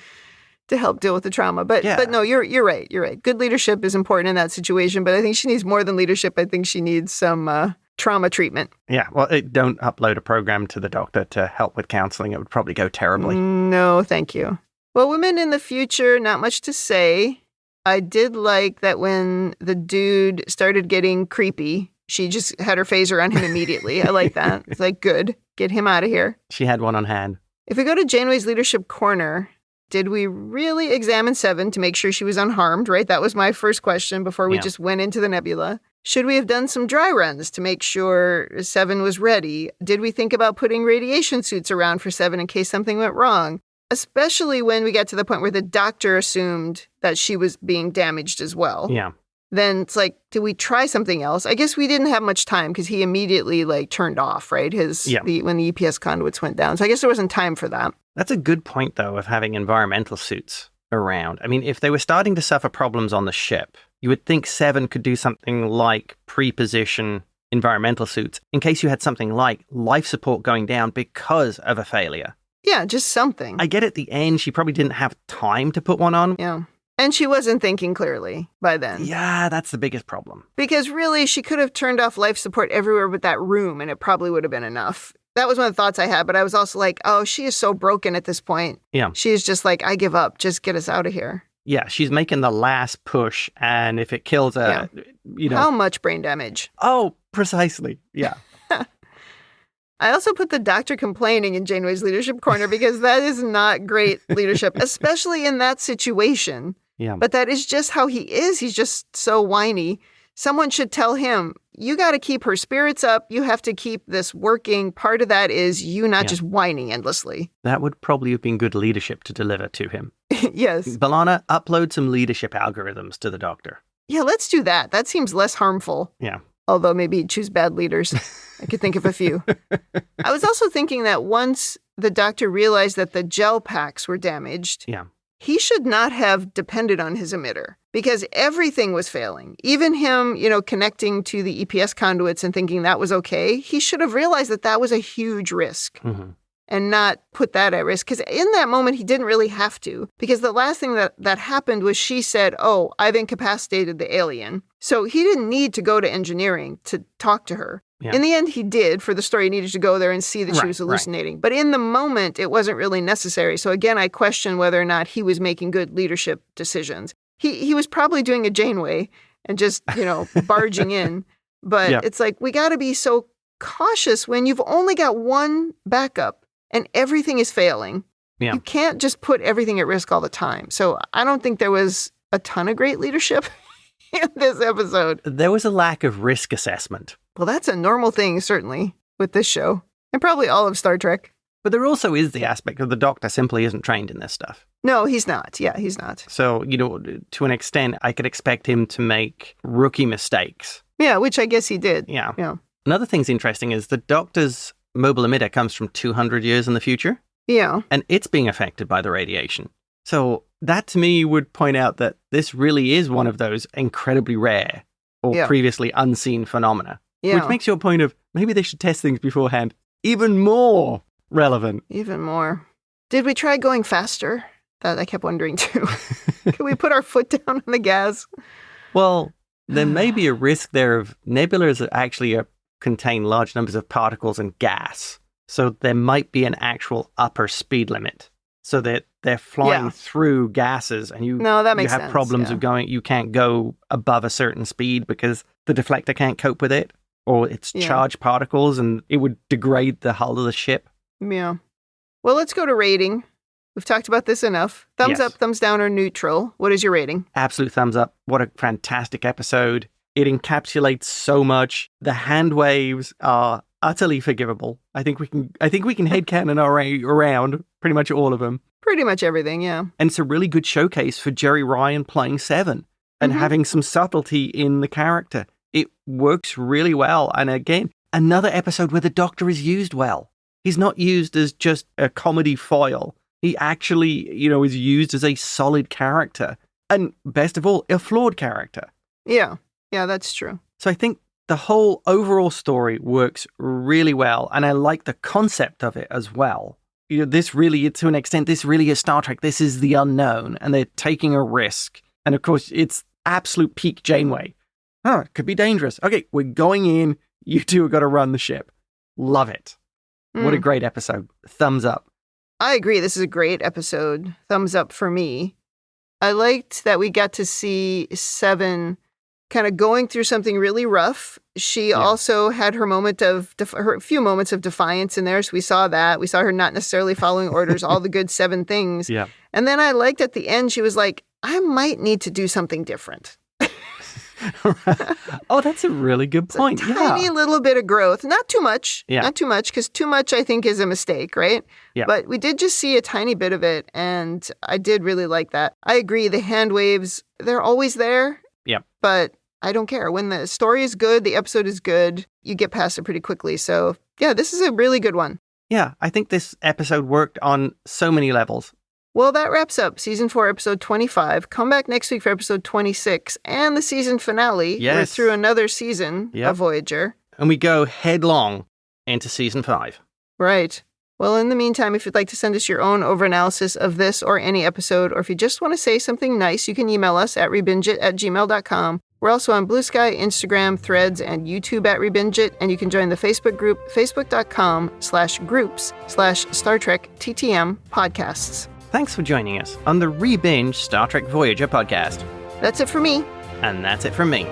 to help deal with the trauma. But no, you're right. You're right. Good leadership is important in that situation, but I think she needs more than leadership. I think she needs some trauma treatment. Yeah, well, don't upload a program to the doctor to help with counseling. It would probably go terribly. No, thank you. Well, women in the future, not much to say. I did like that when the dude started getting creepy, she just had her phaser on him immediately. I like that. It's like, good. Get him out of here. She had one on hand. If we go to Janeway's leadership corner, did we really examine Seven to make sure she was unharmed, right? That was my first question before we just went into the nebula. Should we have done some dry runs to make sure Seven was ready? Did we think about putting radiation suits around for Seven in case something went wrong? Especially when we got to the point where the doctor assumed that she was being damaged as well. Yeah. Then it's like, did we try something else? I guess we didn't have much time because he immediately turned off, right? When the EPS conduits went down. So I guess there wasn't time for that. That's a good point, though, of having environmental suits around. I mean, if they were starting to suffer problems on the ship, you would think Seven could do something like pre-position environmental suits in case you had something like life support going down because of a failure. Yeah, just something. I get at the end, she probably didn't have time to put one on. Yeah. And she wasn't thinking clearly by then. Yeah, that's the biggest problem. Because really, she could have turned off life support everywhere but that room, and it probably would have been enough. That was one of the thoughts I had, but I was also like, oh, she is so broken at this point. Yeah. She's just like, I give up. Just get us out of here. Yeah, she's making the last push, and if it kills her, How much brain damage? Oh, precisely. Yeah. I also put the doctor complaining in Janeway's leadership corner because that is not great leadership, especially in that situation. Yeah. But that is just how he is. He's just so whiny. Someone should tell him, you got to keep her spirits up. You have to keep this working. Part of that is you not just whining endlessly. That would probably have been good leadership to deliver to him. Yes. Balana, upload some leadership algorithms to the Doctor. Yeah, let's do that. That seems less harmful. Yeah. Although maybe he'd choose bad leaders. I could think of a few. I was also thinking that once the Doctor realized that the gel packs were damaged, he should not have depended on his emitter because everything was failing. Even him, connecting to the EPS conduits and thinking that was okay, he should have realized that that was a huge risk. Mm-hmm. And not put that at risk. Because in that moment, he didn't really have to. Because the last thing that happened was she said, oh, I've incapacitated the alien. So he didn't need to go to engineering to talk to her. Yeah. In the end, he did. For the story, he needed to go there and see that she was hallucinating. Right. But in the moment, it wasn't really necessary. So again, I question whether or not he was making good leadership decisions. He was probably doing a Janeway and just, barging in. But it's like, we got to be so cautious when you've only got one backup. And everything is failing. Yeah. You can't just put everything at risk all the time. So I don't think there was a ton of great leadership in this episode. There was a lack of risk assessment. Well, that's a normal thing, certainly, with this show. And probably all of Star Trek. But there also is the aspect of the Doctor simply isn't trained in this stuff. No, he's not. Yeah, he's not. So, to an extent, I could expect him to make rookie mistakes. Yeah, which I guess he did. Yeah. Another thing's interesting is the Doctor's mobile emitter comes from 200 years in the future. Yeah. And it's being affected by the radiation. So that to me would point out that this really is one of those incredibly rare or previously unseen phenomena. Yeah. Which makes your point of maybe they should test things beforehand even more relevant. Even more. Did we try going faster? That I kept wondering too. Can we put our foot down on the gas? Well, there may be a risk there of nebulas actually contain large numbers of particles and gas. So there might be an actual upper speed limit so that they're flying through gases and you have problems of going, you can't go above a certain speed because the deflector can't cope with it or it's charged particles and it would degrade the hull of the ship. Yeah. Well, let's go to rating. We've talked about this enough. Thumbs up, thumbs down, or neutral. What is your rating? Absolute thumbs up. What a fantastic episode. It encapsulates so much. The hand waves are utterly forgivable. I think we can headcanon our way around pretty much all of them. Pretty much everything, yeah. And it's a really good showcase for Jerry Ryan playing Seven and having some subtlety in the character. It works really well. And again, another episode where the Doctor is used well. He's not used as just a comedy foil. He actually, is used as a solid character. And best of all, a flawed character. Yeah. Yeah, that's true. So I think the whole overall story works really well. And I like the concept of it as well. This really, to an extent, this really is Star Trek. This is the unknown. And they're taking a risk. And of course, it's absolute peak Janeway. It could be dangerous. Okay, we're going in. You two have got to run the ship. Love it. What a great episode. Thumbs up. I agree. This is a great episode. Thumbs up for me. I liked that we got to see Seven kind of going through something really rough. She also had her moment of her few moments of defiance in there. So we saw that. We saw her not necessarily following orders, all the good Seven things. Yeah. And then I liked at the end, she was like, I might need to do something different. Oh, that's a really good point. It's a tiny little bit of growth. Not too much. Yeah. Not too much, because too much, I think, is a mistake, right? Yeah. But we did just see a tiny bit of it, and I did really like that. I agree. The hand waves, they're always there. Yeah. But I don't care. When the story is good, the episode is good, you get past it pretty quickly. So, yeah, this is a really good one. Yeah, I think this episode worked on so many levels. Well, that wraps up Season 4, Episode 25. Come back next week for Episode 26 and the season finale. Yes. We're through another season of Voyager. And we go headlong into Season 5. Right. Well, in the meantime, if you'd like to send us your own overanalysis of this or any episode, or if you just want to say something nice, you can email us at rebingeit@gmail.com. We're also on Blue Sky, Instagram, Threads, and YouTube at ReBingeIt, and you can join the Facebook group, facebook.com/groups/Star Trek TTM podcasts. Thanks for joining us on the ReBinge Star Trek Voyager podcast. That's it for me. And that's it from me.